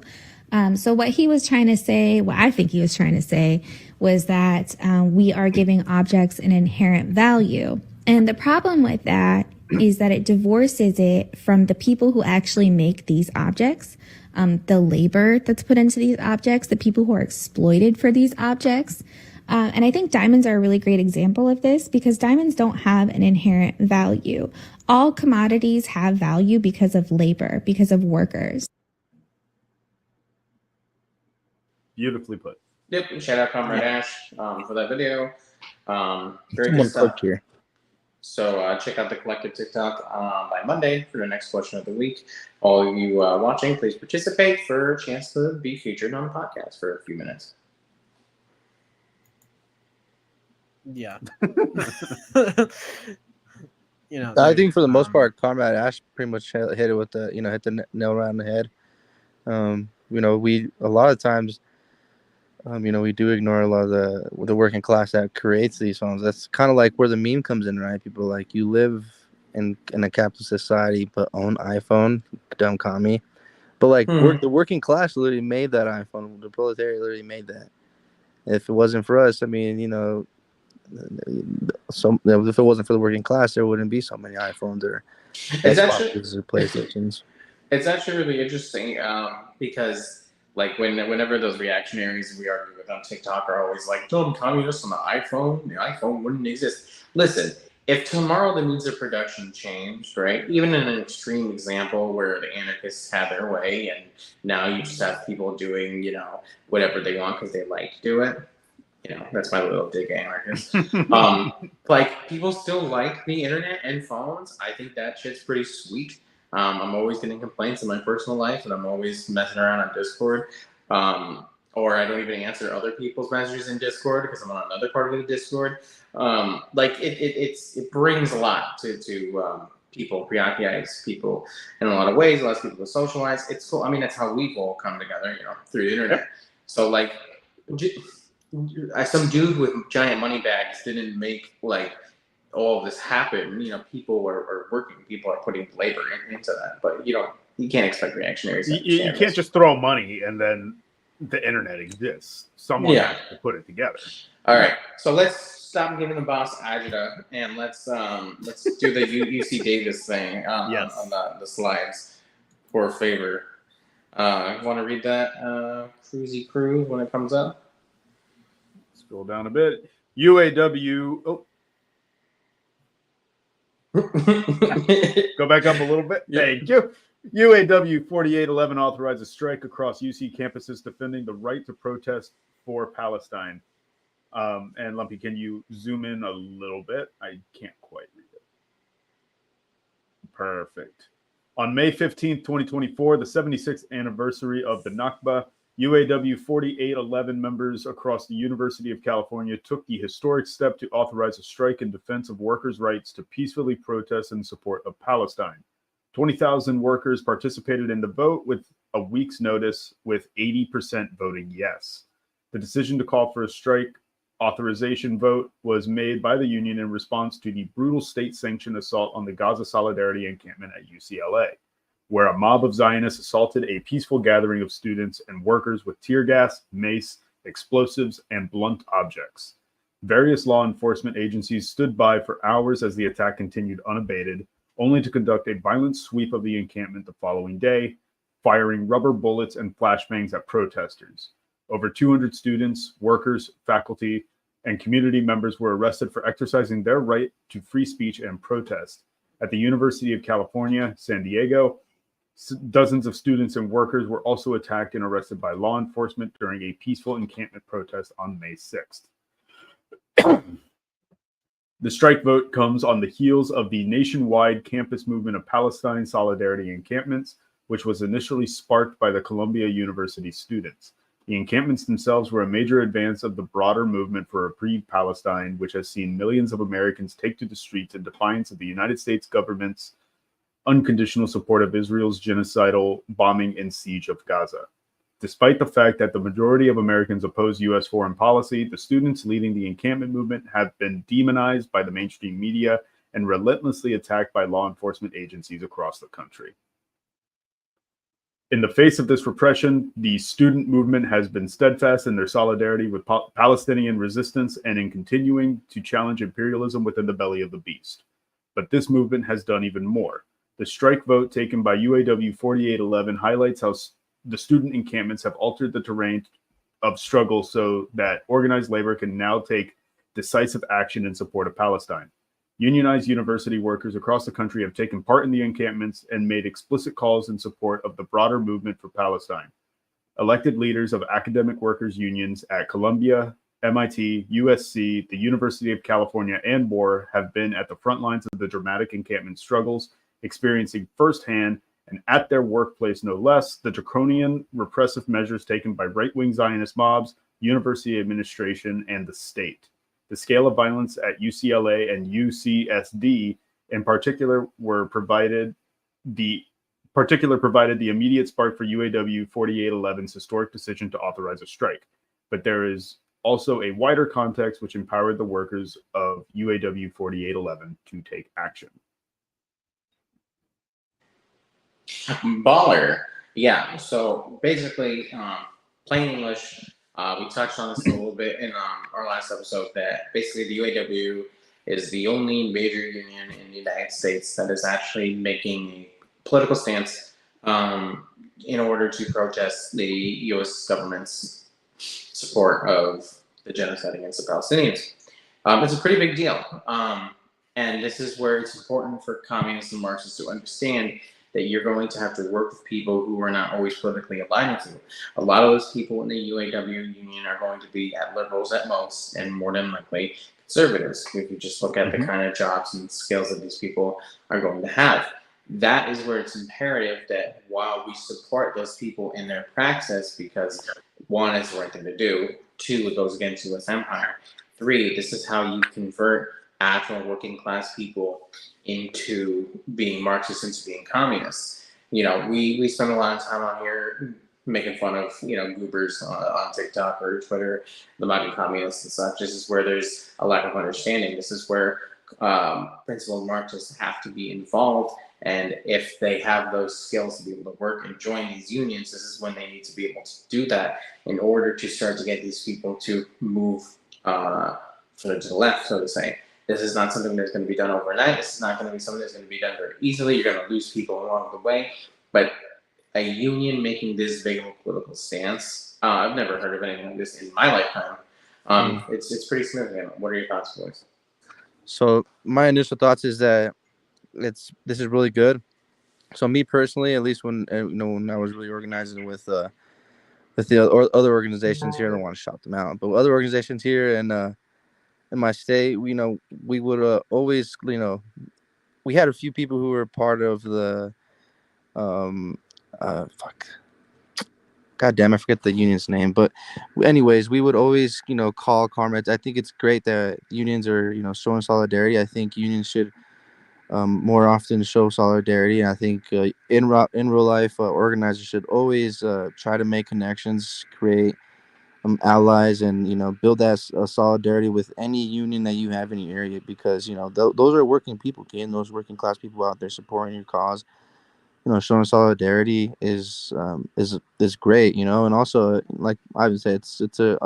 So what he was trying to say, what I think he was trying to say, was that we are giving objects an inherent value. And the problem with that is that it divorces it from the people who actually make these objects, the labor that's put into these objects, the people who are exploited for these objects. And I think diamonds are a really great example of this because diamonds don't have an inherent value. All commodities have value because of labor, because of workers. Beautifully put. Yep. Shout out Comrade Ash for that video. Very good stuff. Here. So check out the collective TikTok by Monday for the next question of the week. All of you watching, please participate for a chance to be featured on the podcast for a few minutes. Yeah. You know, I think for the most part, Comrade Ash pretty much hit it with the, hit the nail around the head. We a lot of times, we do ignore a lot of the working class that creates these phones. That's kind of like where the meme comes in, right? People are like, you live in a capitalist society, but own iPhone, dumb commie. But like the working class literally made that iPhone. The proletariat literally made that. If it wasn't for us, I mean, if it wasn't for the working class, there wouldn't be so many iPhones or Xboxes or PlayStations. It's actually really interesting because like whenever those reactionaries we argue with on TikTok are always like, dumb communists on the iPhone wouldn't exist. Listen, if tomorrow the means of production changed, right? Even in an extreme example where the anarchists had their way and now you just have people doing, whatever they want because they like to do it. That's my little dig anarchist. Like people still like the internet and phones. I think that shit's pretty sweet. I'm always getting complaints in my personal life, and I'm always messing around on Discord. Or I don't even answer other people's messages in Discord because I'm on another part of the Discord. It brings a lot to people, preoccupies people in a lot of ways. Allows people to socialize. It's cool. I mean, that's how we've all come together, through the internet. So like. Some dude with giant money bags didn't make like all of this happen. People are working. People are putting labor into that. But you can't expect reactionaries. You can't just throw money and then the internet exists. Someone has to put it together. All right. So let's stop giving the boss agita and let's do the UC Davis thing on the slides for a favor. Want to read that, Cruisy Cruise, when it comes up? Scroll down a bit. UAW. Oh. Go back up a little bit. Thank you. UAW 4811 authorizes strike across UC campuses defending the right to protest for Palestine. And Lumpy, can you zoom in a little bit? I can't quite read it. Perfect. On May 15th, 2024, the 76th anniversary of the Nakba, UAW 4811 members across the University of California took the historic step to authorize a strike in defense of workers' rights to peacefully protest in support of Palestine. 20,000 workers participated in the vote with a week's notice, with 80% voting yes. The decision to call for a strike authorization vote was made by the union in response to the brutal state-sanctioned assault on the Gaza Solidarity encampment at UCLA, where a mob of Zionists assaulted a peaceful gathering of students and workers with tear gas, mace, explosives, and blunt objects. Various law enforcement agencies stood by for hours as the attack continued unabated, only to conduct a violent sweep of the encampment the following day, firing rubber bullets and flashbangs at protesters. Over 200 students, workers, faculty, and community members were arrested for exercising their right to free speech and protest. At the University of California, San Diego, dozens of students and workers were also attacked and arrested by law enforcement during a peaceful encampment protest on May 6th. The strike vote comes on the heels of the nationwide campus movement of Palestine Solidarity encampments, which was initially sparked by the Columbia University students. The encampments themselves were a major advance of the broader movement for a free Palestine, which has seen millions of Americans take to the streets in defiance of the United States government's unconditional support of Israel's genocidal bombing and siege of Gaza. Despite the fact that the majority of Americans oppose U.S. foreign policy, the students leading the encampment movement have been demonized by the mainstream media and relentlessly attacked by law enforcement agencies across the country. In the face of this repression, the student movement has been steadfast in their solidarity with Palestinian resistance and in continuing to challenge imperialism within the belly of the beast. But this movement has done even more. The strike vote taken by UAW 4811 highlights how the student encampments have altered the terrain of struggle so that organized labor can now take decisive action in support of Palestine. Unionized university workers across the country have taken part in the encampments and made explicit calls in support of the broader movement for Palestine. Elected leaders of academic workers' unions at Columbia, MIT, USC, the University of California, and more have been at the front lines of the dramatic encampment struggles, experiencing firsthand and at their workplace no less, the draconian repressive measures taken by right-wing Zionist mobs, university administration, and the state. The scale of violence at UCLA and UCSD in particular provided the immediate spark for UAW 4811's historic decision to authorize a strike. But there is also a wider context which empowered the workers of UAW 4811 to take action. Baller. Yeah, so basically, plain English, we touched on this a little bit in our last episode, that basically the UAW is the only major union in the United States that is actually making a political stance in order to protest the U.S. government's support of the genocide against the Palestinians. It's a pretty big deal. And this is where it's important for communists and Marxists to understand that you're going to have to work with people who are not always politically aligned with you. A lot of those people in the UAW union are going to be at liberals at most, and more than likely conservatives. If you just look at the kind of jobs and skills that these people are going to have. That is where it's imperative that while we support those people in their praxis, because one, is the right thing to do, two, it goes against U.S. empire, three, this is how you convert actual working class people into being Marxists, into being communists. You know, we spend a lot of time on here making fun of, you know, goobers on TikTok or Twitter, the MAGA communists and such. This is where there's a lack of understanding. This is where principled Marxists have to be involved. And if they have those skills to be able to work and join these unions, this is when they need to be able to do that in order to start to get these people to move to the left, so to say. This is not something that's going to be done overnight. This is not going to be something that's going to be done very easily. You're going to lose people along the way. But a union making this big of a political stance, I've never heard of anything like this in my lifetime. It's pretty significant. What are your thoughts, boys? So my initial thoughts is that this is really good. So me personally, at least when when I was really organizing with the other organizations here, I don't want to shout them out, but other organizations here in my state, we would always, we had a few people who were part of the God damn, I forget the union's name. But anyways, we would always, call comrades. I think it's great that unions are, showing solidarity. I think unions should more often show solidarity. And I think in real life, organizers should always try to make connections, create allies, and build that solidarity with any union that you have in your area, because those are working people, again, those working class people out there supporting your cause. Showing solidarity is great, and also, like I would say, it's a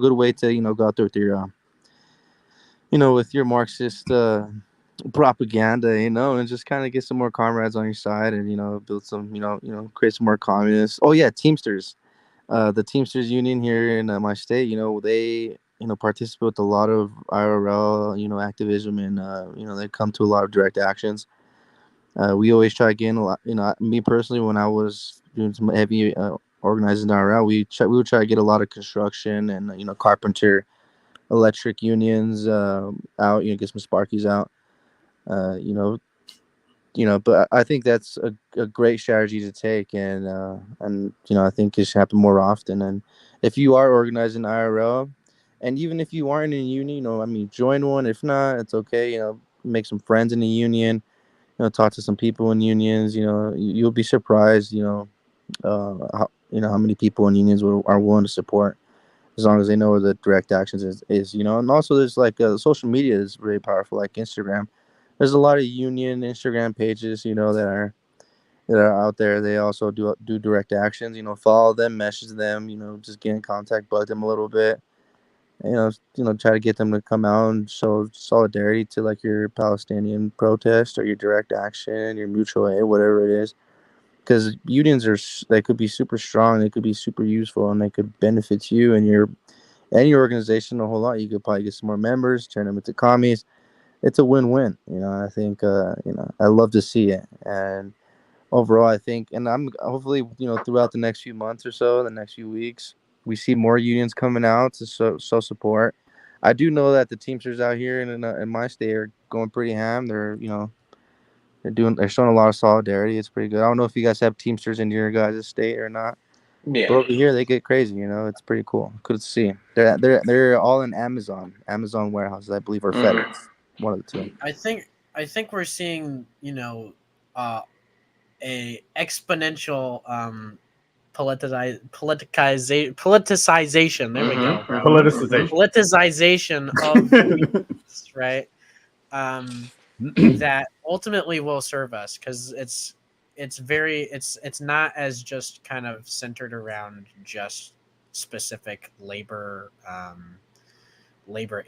good way to go out there with your with your Marxist propaganda, and just kind of get some more comrades on your side, and build some create some more communists. Oh yeah, Teamsters. The Teamsters Union here in my state, they participate with a lot of IRL activism, and they come to a lot of direct actions. We always try to get in a lot. Me personally, when I was doing some heavy organizing IRL, we would try to get a lot of construction and carpenter, electric unions out. Get some Sparkies out. But I think that's a great strategy to take, and I think it should happen more often. And if you are organizing IRL, and even if you aren't in a union, join one. If not, it's okay. Make some friends in the union. Talk to some people in unions. You'll be surprised. How how many people in unions are willing to support, as long as they know where the direct actions is. And also there's like social media is really powerful, like Instagram. There's a lot of union Instagram pages, that are out there. They also do direct actions. Follow them, message them. Just get in contact, bug them a little bit. Try to get them to come out and show solidarity to like your Palestinian protest or your direct action, your mutual aid, whatever it is. Because unions they could be super strong, they could be super useful, and they could benefit you and your organization a whole lot. You could probably get some more members, turn them into commies. It's a win-win. I think I love to see it. And overall, I think, and I'm hopefully, throughout the next few months or so, the next few weeks, we see more unions coming out to show support. I do know that the Teamsters out here in my state are going pretty ham. They're showing a lot of solidarity. It's pretty good. I don't know if you guys have Teamsters in your guys' state or not. Yeah. But over here they get crazy. It's pretty cool. Good to see. They're all in Amazon warehouses, I believe, or FedEx. One of the two. I think we're seeing a exponential politicization. There we go, bro. Politicization of unions, right? That ultimately will serve us, because it's not as just kind of centered around just specific labor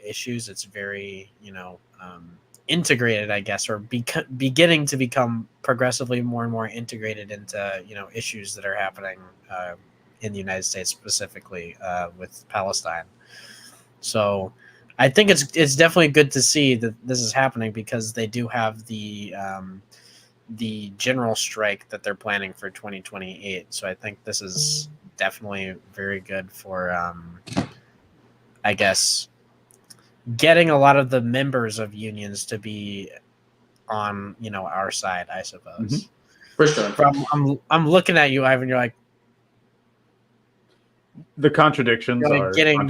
issues. It's very integrated, I guess, or beginning to become progressively more and more integrated into issues that are happening in the United States, specifically with Palestine. So I think it's definitely good to see that this is happening, because they do have the general strike that they're planning for 2028. So I think this is definitely very good for I guess getting a lot of the members of unions to be on our side, I suppose. For sure. I'm looking at you, Ivan. You're like, the contradictions are getting our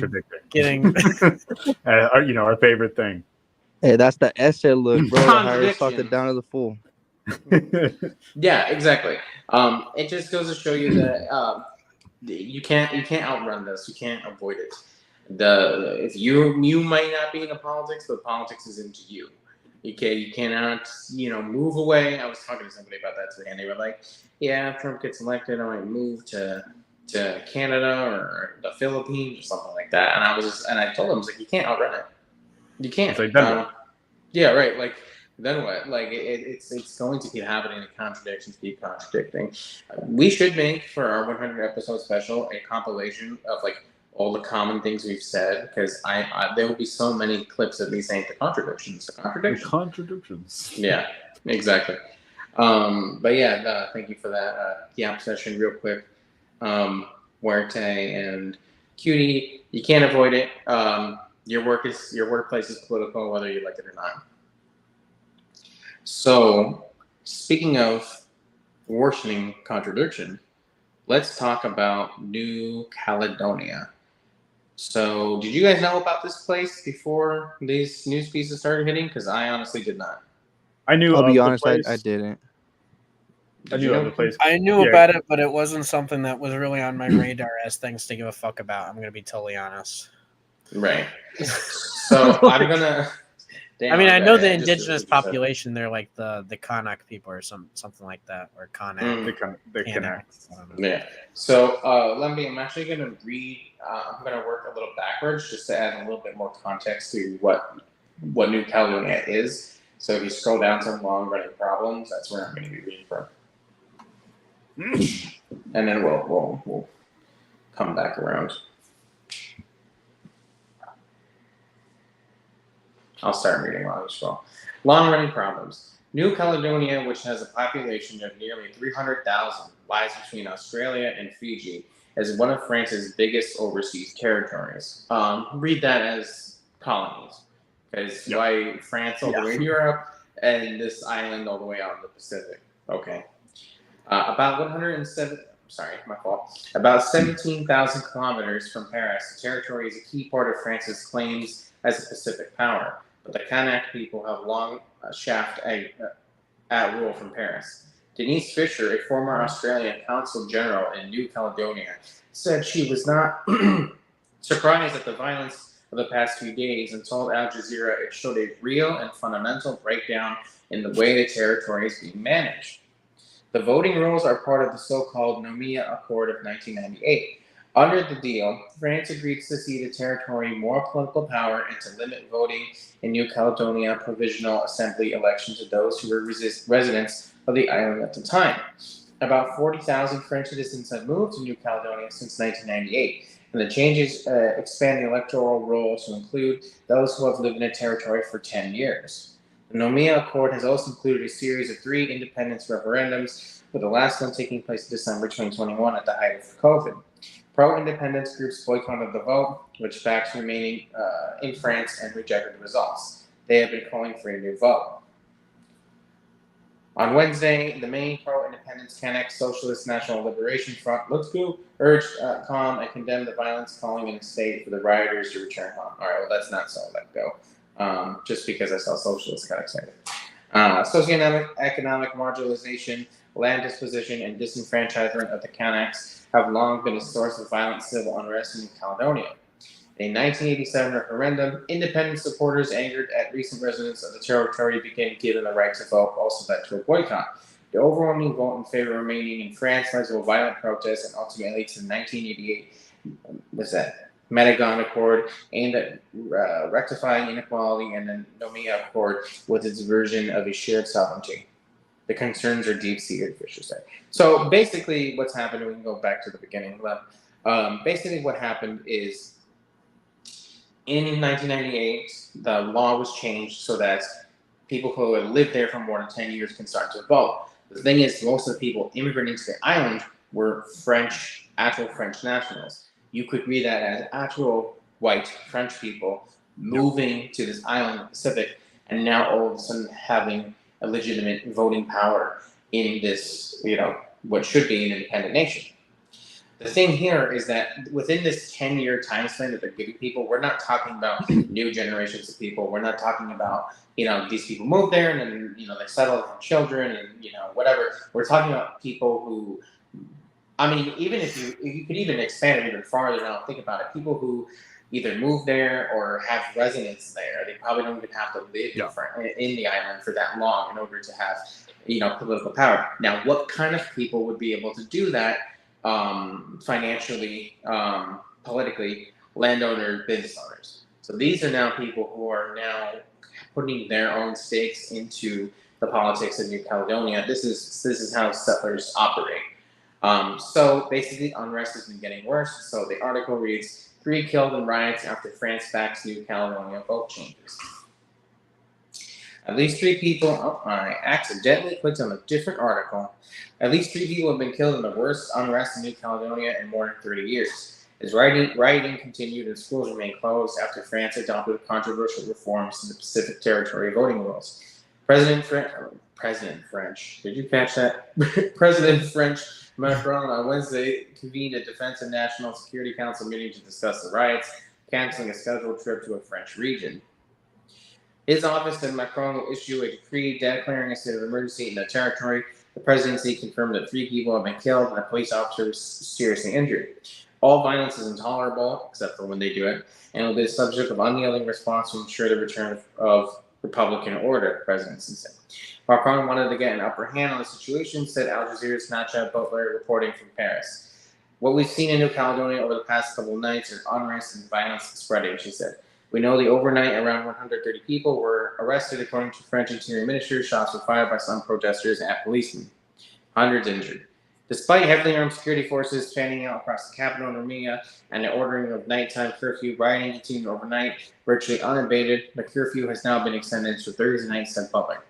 favorite thing. Hey, that's the essay look, bro. The higher talked it down to the full. Yeah, exactly. It just goes to show you that you can't outrun this. You can't avoid it. If you might not be into politics, but politics is into you. Okay, you cannot move away. I was talking to somebody about that today, and they were like, "Yeah, if Trump gets elected, I might move to Canada or the Philippines or something like that." And I told them, you can't outrun it. You can't. It's like, then what? Yeah, right. Like, then what? Like, it's going to keep happening. The contradictions keep contradicting. We should make, for our 100 episode special, a compilation of all the common things we've said, because there will be so many clips of me saying the contradictions. The contradictions. Yeah, exactly. But yeah, thank you for that. The app session, real quick. Huerte and Cutie, you can't avoid it. Your workplace is political, whether you like it or not. So, speaking of worsening contradiction, let's talk about New Caledonia. So, did you guys know about this place before these news pieces started hitting? Because I honestly did not. I knew. I'll be honest, I didn't. I knew of the place. I knew about it, but it wasn't something that was really on my radar as things to give a fuck about. I'm gonna be totally honest. Right. So I'm gonna. I know the indigenous population. They're like the Kanak people or something like that, or Kanak. The Kanak. Yeah. So I'm actually gonna read. I'm gonna work a little backwards just to add a little bit more context to what New Caledonia is. So if you scroll down to long running problems, that's where I'm gonna be reading from. And then we'll come back around. I'll start reading while I scroll. Long-running problems. New Caledonia, which has a population of nearly 300,000, lies between Australia and Fiji, as one of France's biggest overseas territories. Read that as colonies, because why France all the way in Europe and this island all the way out in the Pacific. Okay. About 17,000 kilometers from Paris, the territory is a key part of France's claims as a Pacific power. But the Kanak people have long chafed at rule from Paris. Denise Fisher, a former Australian consul general in New Caledonia, said she was not surprised at the violence of the past few days and told Al Jazeera it showed a real and fundamental breakdown in the way the territory is being managed. The voting rules are part of the so-called Nomia Accord of 1998. Under the deal, France agreed to cede the territory more political power and to limit voting in New Caledonia provisional assembly elections to those who were residents of the island at the time. About 40,000 French citizens have moved to New Caledonia since 1998, and the changes expand the electoral roll to include those who have lived in the territory for 10 years. The Nomia Accord has also included a series of 3 independence referendums, with the last one taking place in December 2021 at the height of COVID. Pro-independence groups boycotted the vote, which backs remaining in France and rejected the results. They have been calling for a new vote. On Wednesday, the main pro-independence Kanak Socialist National Liberation Front, urged calm and condemned the violence, calling in a state for the rioters to return home. All right, well, that's not so let go. Just because I saw socialists got excited. Socioeconomic marginalization, land disposition, and disenfranchisement of the Kanaks have long been a source of violent civil unrest in New Caledonia. In a 1987 referendum, independence supporters angered at recent residents of the territory began given the right to vote, also led to a boycott. The overwhelming vote in favor of remaining in France led to a violent protest and ultimately to the 1988 Madagascar Accord aimed at rectifying inequality, and the Nomia Accord with its version of a shared sovereignty. The concerns are deep-seated, Fisher said. So basically what's happened, we can go back to the beginning, basically what happened is in 1998, the law was changed so that people who had lived there for more than 10 years can start to vote. The thing is, most of the people immigrating to the island were actual French nationals. You could read that as actual white French people moving to this island in the Pacific, and now all of a sudden having a legitimate voting power in this, what should be an independent nation. The thing here is that within this 10-year time span that they're giving people, we're not talking about new generations of people. We're not talking about, these people moved there and then, they settled with children and, whatever. We're talking about people who, even if you could even expand it even farther now, think about it. People who either move there or have residence there. They probably don't even have to live in the island for that long in order to have, political power. Now, what kind of people would be able to do that financially, politically? Landowner, business owners. So these are now people who are now putting their own stakes into the politics of New Caledonia. This is how settlers operate. So basically, unrest has been getting worse. So the article reads, 3 killed in riots after France backs New Caledonia vote changes. At least 3 people, I accidentally clicked on a different article. At least 3 people have been killed in the worst unrest in New Caledonia in more than 30 years. As rioting continued and schools remained closed after France adopted controversial reforms to the Pacific Territory voting rules. President French, did you catch that? President French Macron on Wednesday convened a Defense and National Security Council meeting to discuss the riots, canceling a scheduled trip to a French region. His office said Macron will issue a decree declaring a state of emergency in the territory. The presidency confirmed that 3 people have been killed and a police officer was seriously injured. All violence is intolerable, except for when they do it, and will be the subject of unyielding response to ensure the return of Republican order, the presidency said. Macron wanted to get an upper hand on the situation, said Al Jazeera's Nacha Butler, reporting from Paris. What we've seen in New Caledonia over the past couple of nights is unrest and violence spreading, she said. We know the overnight around 130 people were arrested, according to French Interior Minister. Shots were fired by some protesters at policemen. Hundreds injured. Despite heavily armed security forces fanning out across the capital, Nomia, and the ordering of nighttime curfew, rioting continued overnight, virtually unabated. The curfew has now been extended to Thursday night, said Butler.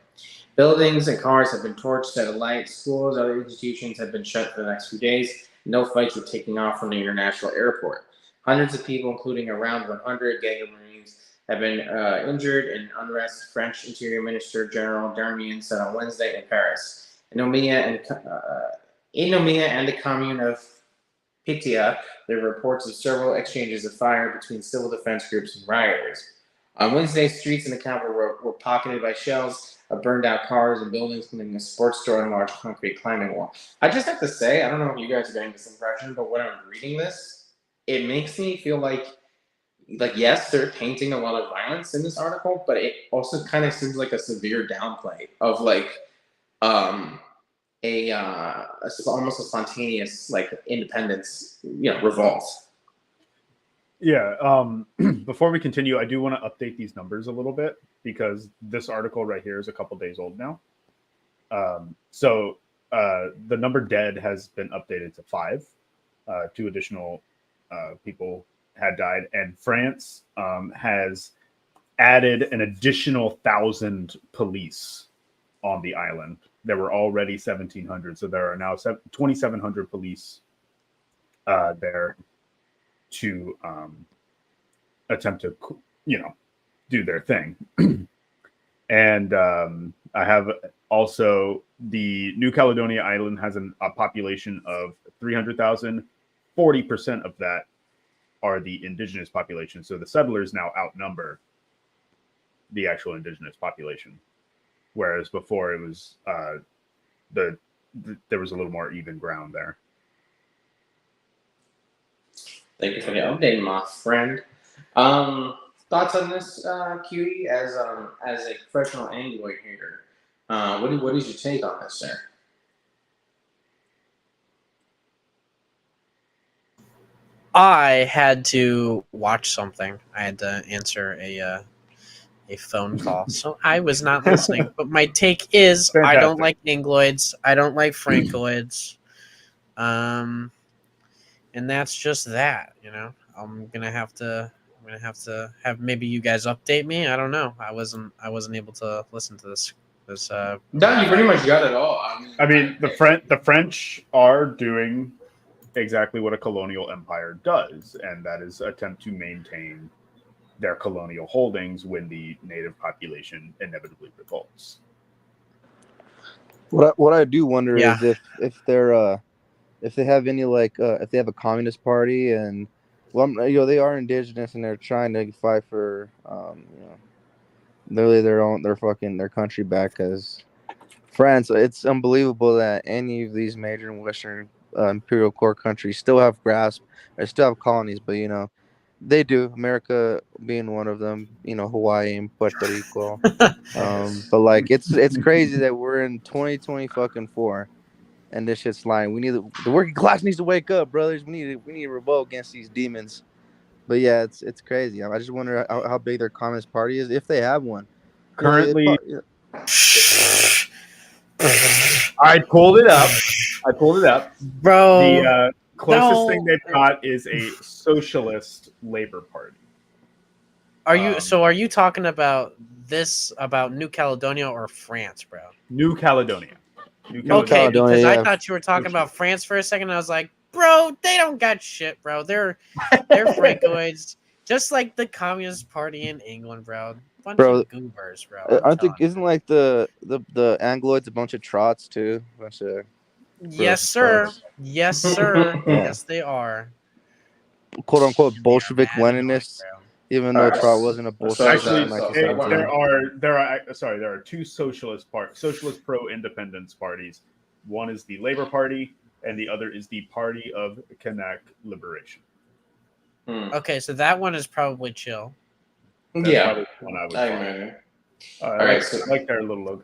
Buildings and cars have been torched, set alight. Schools and other institutions have been shut for the next few days. No flights were taking off from the international airport. Hundreds of people, including around 100 gang of Marines, have been injured in unrest, French Interior Minister General Darmian said on Wednesday in Paris. In Nomia and the commune of Pitia, there were reports of several exchanges of fire between civil defense groups and rioters. On Wednesday, streets in the capital were pocketed by shells of burned out cars and buildings, including a sports store and a large concrete climbing wall. I just have to say, I don't know if you guys are getting this impression, but when I'm reading this, it makes me feel like yes, they're painting a lot of violence in this article, but it also kind of seems like a severe downplay of almost a spontaneous independence, revolt. Yeah. Before we continue, I do want to update these numbers a little bit because this article right here is a couple days old now. So the number dead has been updated to 5. 2 additional people had died, and France has added an additional 1,000 police on the island. There were already 1,700, so there are now 2,700 police there to attempt to, do their thing. And I have also the New Caledonia island has a population of 300,000. 40% of that are the indigenous population. So the settlers now outnumber the actual indigenous population. Whereas before it was there was a little more even ground there. Thank you for the update, my friend. Thoughts on this, Cutie, as a professional angloid here? What is your take on this, sir? I had to watch something. I had to answer a phone call, so I was not listening. But my take is, Fantastic. I don't like angloids. I don't like francoids. And that's just that. I'm gonna have to have maybe you guys update me. I don't know. I wasn't able to listen to this. No, you pretty much got it all. I mean, the French are doing exactly what a colonial empire does, and that is attempt to maintain their colonial holdings when the native population inevitably revolts. What I do wonder is if they're if they have any if they have a communist party and they are indigenous and they're trying to fight for literally their country back as France. It's unbelievable that any of these major Western imperial core countries still have grasp or still have colonies, but they do. America being one of them, Hawaii and Puerto Rico. But it's crazy that we're in 2024 and this shit's lying. We need the working class needs to wake up, brothers. We need to revolt against these demons. But yeah, it's crazy. I just wonder how big their communist party is, if they have one. Currently, I pulled it up, bro. The closest thing they've got is a socialist labor party. Are you talking about New Caledonia or France, bro? New Caledonia. Okay, because I thought you were talking about France for a second. And I was like, bro, they don't got shit, bro. They're Francoids, just like the Communist Party in England, bro. Bunch of goobers, bro. Isn't the Angloids a bunch of trots too? Yes, sir. Yes, sir. Yes, they are. "Quote unquote" Bolshevik Leninists, even though Trot wasn't a Bolshevik. Actually, there are 2 socialist pro-independence parties. One is the Labor Party, and the other is the Party of Kanak Liberation. Okay, so that one is probably chill. Yeah, one I would imagine. All right, so like their little logo.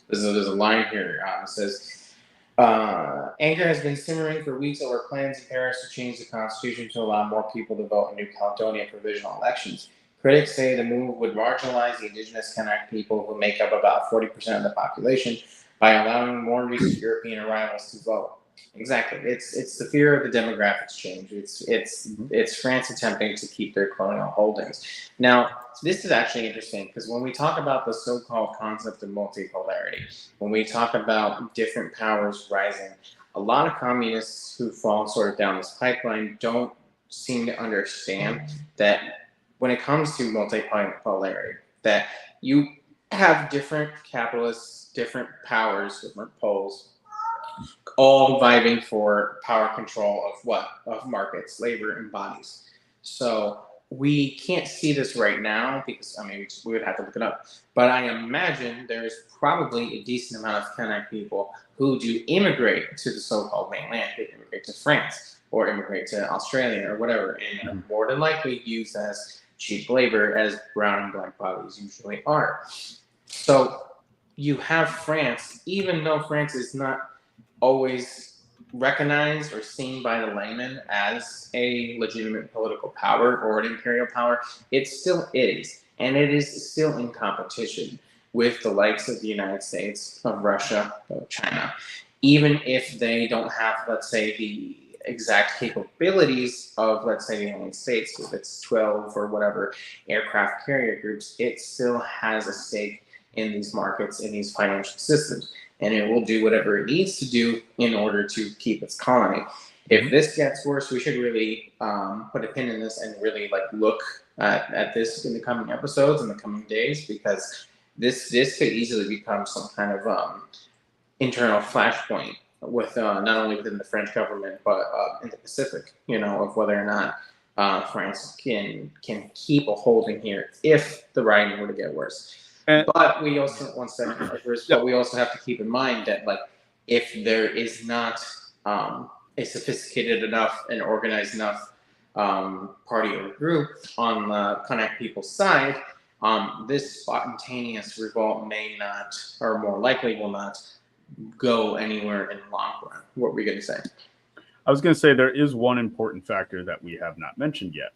There's a line here. It says, anger has been simmering for weeks over plans in Paris to change the constitution to allow more people to vote in New Caledonia provisional elections. Critics say the move would marginalize the indigenous Kanak people, who make up about 40% of the population, by allowing more recent European arrivals to vote. Exactly. It's the fear of the demographics change. It's France attempting to keep their colonial holdings. Now, this is actually interesting because when we talk about the so-called concept of multipolarity, when we talk about different powers rising, a lot of communists who fall sort of down this pipeline don't seem to understand that when it comes to multipolarity, that you have different capitalists, different powers, different poles, all vying for power control of markets, labor, and bodies. So we can't see this right now because, I mean, we would have to look it up. But I imagine there's probably a decent amount of Kanak people who do immigrate to the so-called mainland. They immigrate to France or immigrate to Australia or whatever, and are more than likely used as cheap labor, as brown and black bodies usually are. So you have France, even though France is not always recognized or seen by the layman as a legitimate political power or an imperial power, it still is. And it is still in competition with the likes of the United States, of Russia, of China. Even if they don't have, let's say, the exact capabilities of, let's say, the United States, with its 12 or whatever aircraft carrier groups, it still has a stake in these markets, in these financial systems. And it will do whatever it needs to do in order to keep its colony. If this gets worse, we should really put a pin in this and really look at this in the coming episodes, in the coming days, because this could easily become some kind of internal flashpoint with not only within the French government but in the Pacific. Of whether or not France can keep a hold in here if the rioting were to get worse. But we also, one second, but we also have to keep in mind that if there is not a sophisticated enough and organized enough party or group on the Kanak people's side, this spontaneous revolt may not, or more likely will not, go anywhere in the long run. What were you going to say? I was going to say there is one important factor that we have not mentioned yet.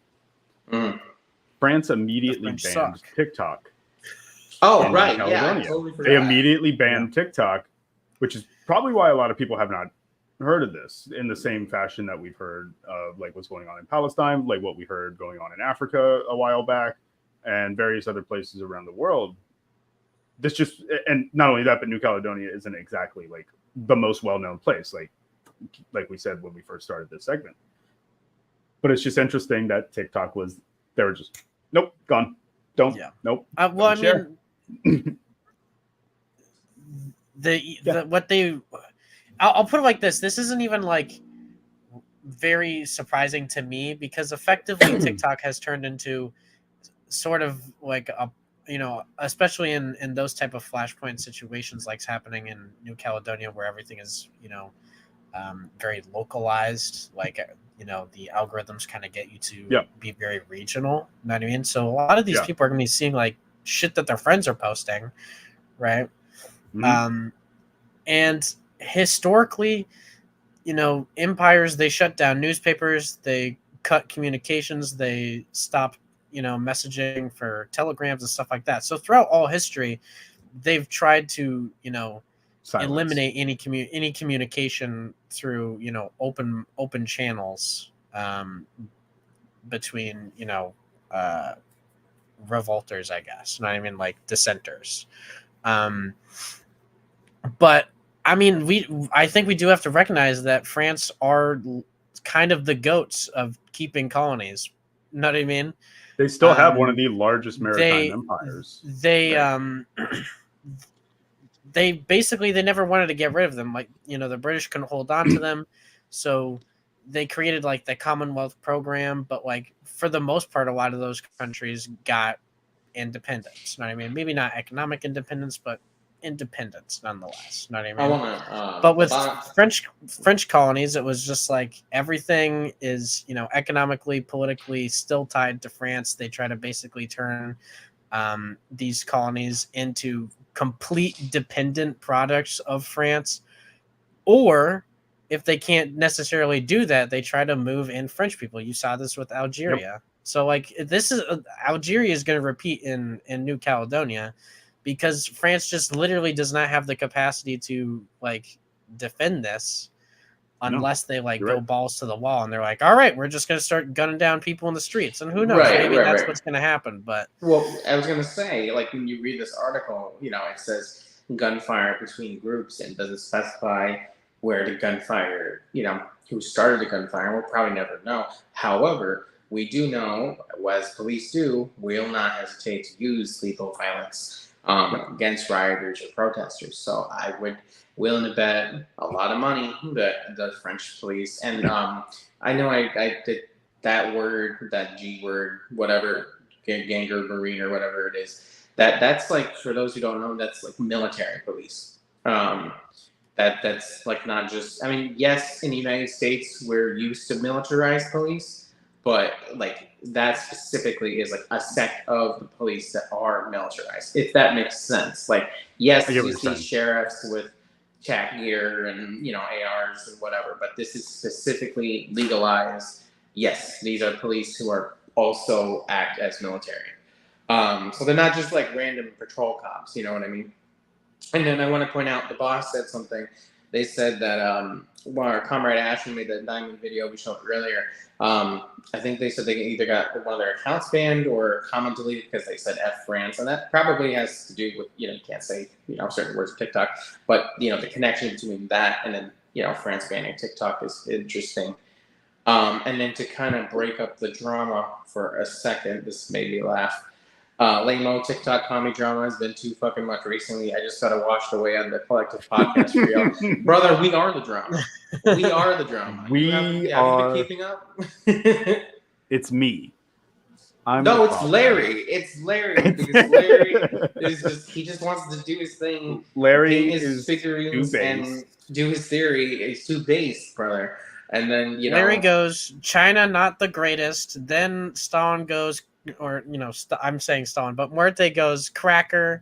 France immediately banned TikTok. Oh, right. Yeah, I totally forgot. They immediately banned TikTok, which is probably why a lot of people have not heard of this in the same fashion that we've heard of what's going on in Palestine, like what we heard going on in Africa a while back, and various other places around the world. This just, and not only that, but New Caledonia isn't exactly the most well-known place, like we said when we first started this segment. But it's just interesting that TikTok they were just, nope, gone. Don't, nope. Well, I share. mean, I'll put it like this. This isn't even very surprising to me, because effectively TikTok has turned into sort of especially in those type of flashpoint situations like's happening in New Caledonia, where everything is, very localized. The algorithms kind of get you to be very regional. You know what I mean? So a lot of these people are going to be seeing shit that their friends are posting, right? Mm-hmm. And historically, empires, they shut down newspapers, they cut communications, they stopped, messaging for telegrams and stuff like that. So throughout all history, they've tried to, silence. Eliminate any communication through open channels between revolters, I guess. You know what I mean? Dissenters. But I mean, I think we do have to recognize that France are kind of the goats of keeping colonies. You know what I mean? They still have one of the largest maritime empires. They basically, they never wanted to get rid of them. The British couldn't hold on to them. So they created the Commonwealth program. But for the most part, a lot of those countries got independence. You know what I mean? Maybe not economic independence, but independence nonetheless. You know what I mean? But with French colonies, it was just everything is, economically, politically still tied to France. They try to basically turn these colonies into complete dependent products of France, or if they can't necessarily do that, they try to move in French people. You saw this with Algeria. Yep. So this is Algeria is going to repeat in New Caledonia, because France just literally does not have the capacity to defend this unless they go balls to the wall and they're all right, we're just going to start gunning down people in the streets. And who knows, maybe that's what's going to happen. But I was going to say, when you read this article, it says gunfire between groups and doesn't specify where the gunfire, who started the gunfire. We'll probably never know. However, we do know, as police do, will not hesitate to use lethal violence against rioters or protesters. So I would willing to bet a lot of money that the French police, and I know I did that word, that G word, whatever, Ganger Marine or whatever it is, that's like, for those who don't know, that's like military police. That's like not just, I mean, yes, in the United States we're used to militarized police, but like that specifically is like a sect of the police that are militarized, if that makes sense. Like, yes, you see sheriffs with tack gear and, you know, ARs and whatever, but this is specifically legalized. Yes, these are police who are also act as military. So they're not just like random patrol cops, you know what I mean? And then I want to point out, the boss said something. They said that our comrade Ashton made that diamond video we showed earlier. I think they said they either got one of their accounts banned or a comment deleted because they said F France, and that probably has to do with, you know, you can't say, you know, certain words of TikTok, but, you know, the connection between that and then, you know, France banning TikTok is interesting. And then to kind of break up the drama for a second, this made me laugh. Lame-o TikTok comedy drama has been too fucking much recently. I just got to wash away on the collective podcast reel. Brother, we are the drama. We are the drama. We have you been keeping up? It's me. It's Larry. It's Larry. Because Larry is just, he just wants to do his thing. Larry is figurines and do his theory. He's too base, brother. And then, you know, Larry goes, China not the greatest. Then Stalin goes, or, you know, I'm saying Stalin, but Muerte goes cracker.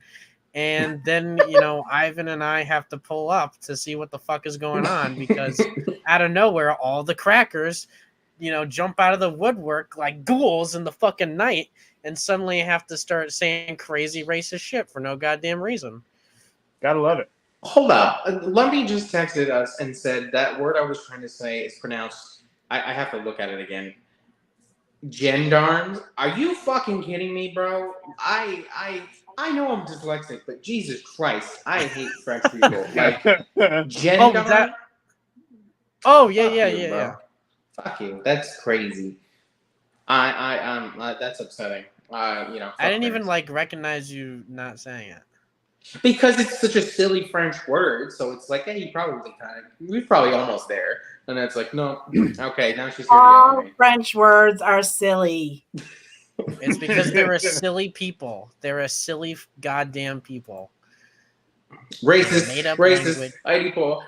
And then, you know, Ivan and I have to pull up to see what the fuck is going on, because out of nowhere, all the crackers, you know, jump out of the woodwork like ghouls in the fucking night, and suddenly have to start saying crazy racist shit for no goddamn reason. Gotta love it. Hold up. Lumby just texted us and said that word I was trying to say is pronounced, I have to look at it again, gendarmes. Are you fucking kidding me, bro? I know I'm dyslexic, but Jesus Christ, I hate French people. Like, gendarme? Yeah. Fuck you. That's crazy. That's upsetting. You know, I didn't French. even like recognize you not saying it. Because it's such a silly French word, so it's like, hey, we're probably almost there. And it's like, no, okay, now she's here to yell at me. French words are silly. It's because they're a silly people. They're a silly goddamn people. Racist, ID-poor.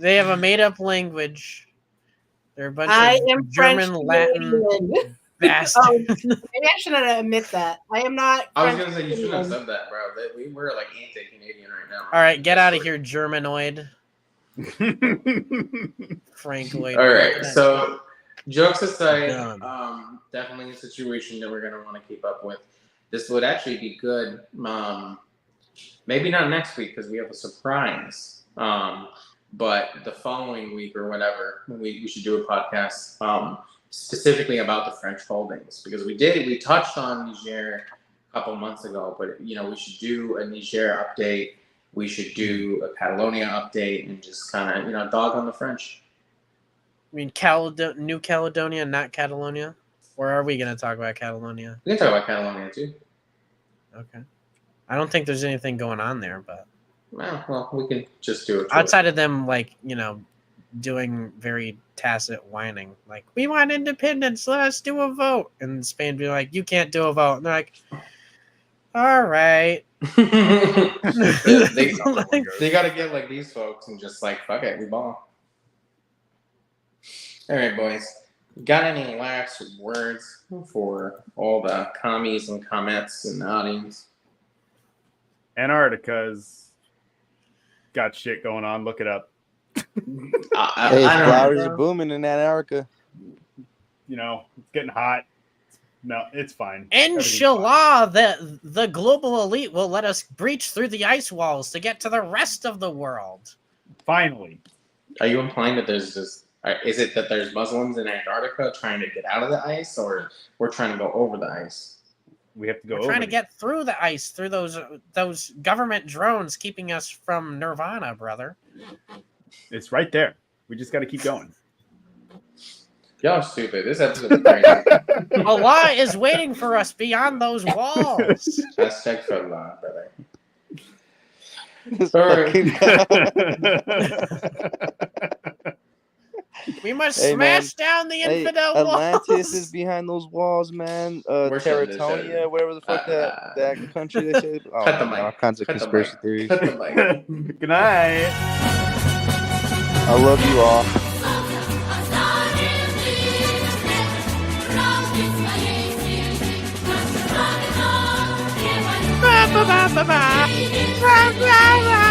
They have a made-up language. They're a bunch of French German, Latin bastards. Maybe I shouldn't admit that. I am not. I was going to say, you shouldn't have said that, bro. We're like anti-Canadian right now. All right, get out of here, Germanoid. Frankoid. All right, so jokes aside, definitely a situation that we're going to want to keep up with. This would actually be good. Maybe not next week because we have a surprise. But the following week or whatever, we should do a podcast specifically about the French holdings, because we touched on Niger a couple months ago, but, you know, we should do a Niger update. We should do a Caledonia update and just kind of, you know, dog on the French. I mean, New Caledonia, not Catalonia? Or are we going to talk about Catalonia? We can talk about Caledonia too. Okay. I don't think there's anything going on there, but... Well, we can just do it. Outside of them, like, you know, doing very tacit whining, like, we want independence, let us do a vote. And Spain be like, you can't do a vote. And they're like, all right. they got to get like these folks and just like, fuck it, we ball. All right, boys. Got any last words for all the commies and comments in the audience? Antarctica's got shit going on. Look it up. Hey, flowers are booming in Antarctica. You know, it's getting hot. No, it's fine. Inshallah, the global elite will let us breach through the ice walls to get to the rest of the world. Finally. Are you implying that there's just... Is it that there's Muslims in Antarctica trying to get out of the ice, or we're trying to go over the ice? We have to go over. We're trying to get through the ice, through those government drones keeping us from nirvana, brother. It's right there. We just got to keep going. Y'all stupid. This episode is crazy. Allah is waiting for us beyond those walls. Hashtag for Allah, brother. We must Hey, man. smash down the Hey, infidel Atlantis walls. is behind those walls, man. We're shutting this Terratonia, down. whatever the fuck that country they say. Oh, Cut the man, mic. all kinds of Cut the conspiracy mic. theories. Cut the mic. Good night. I love you all. Ba, ba, ba, ba, ba. Ba, ba, ba.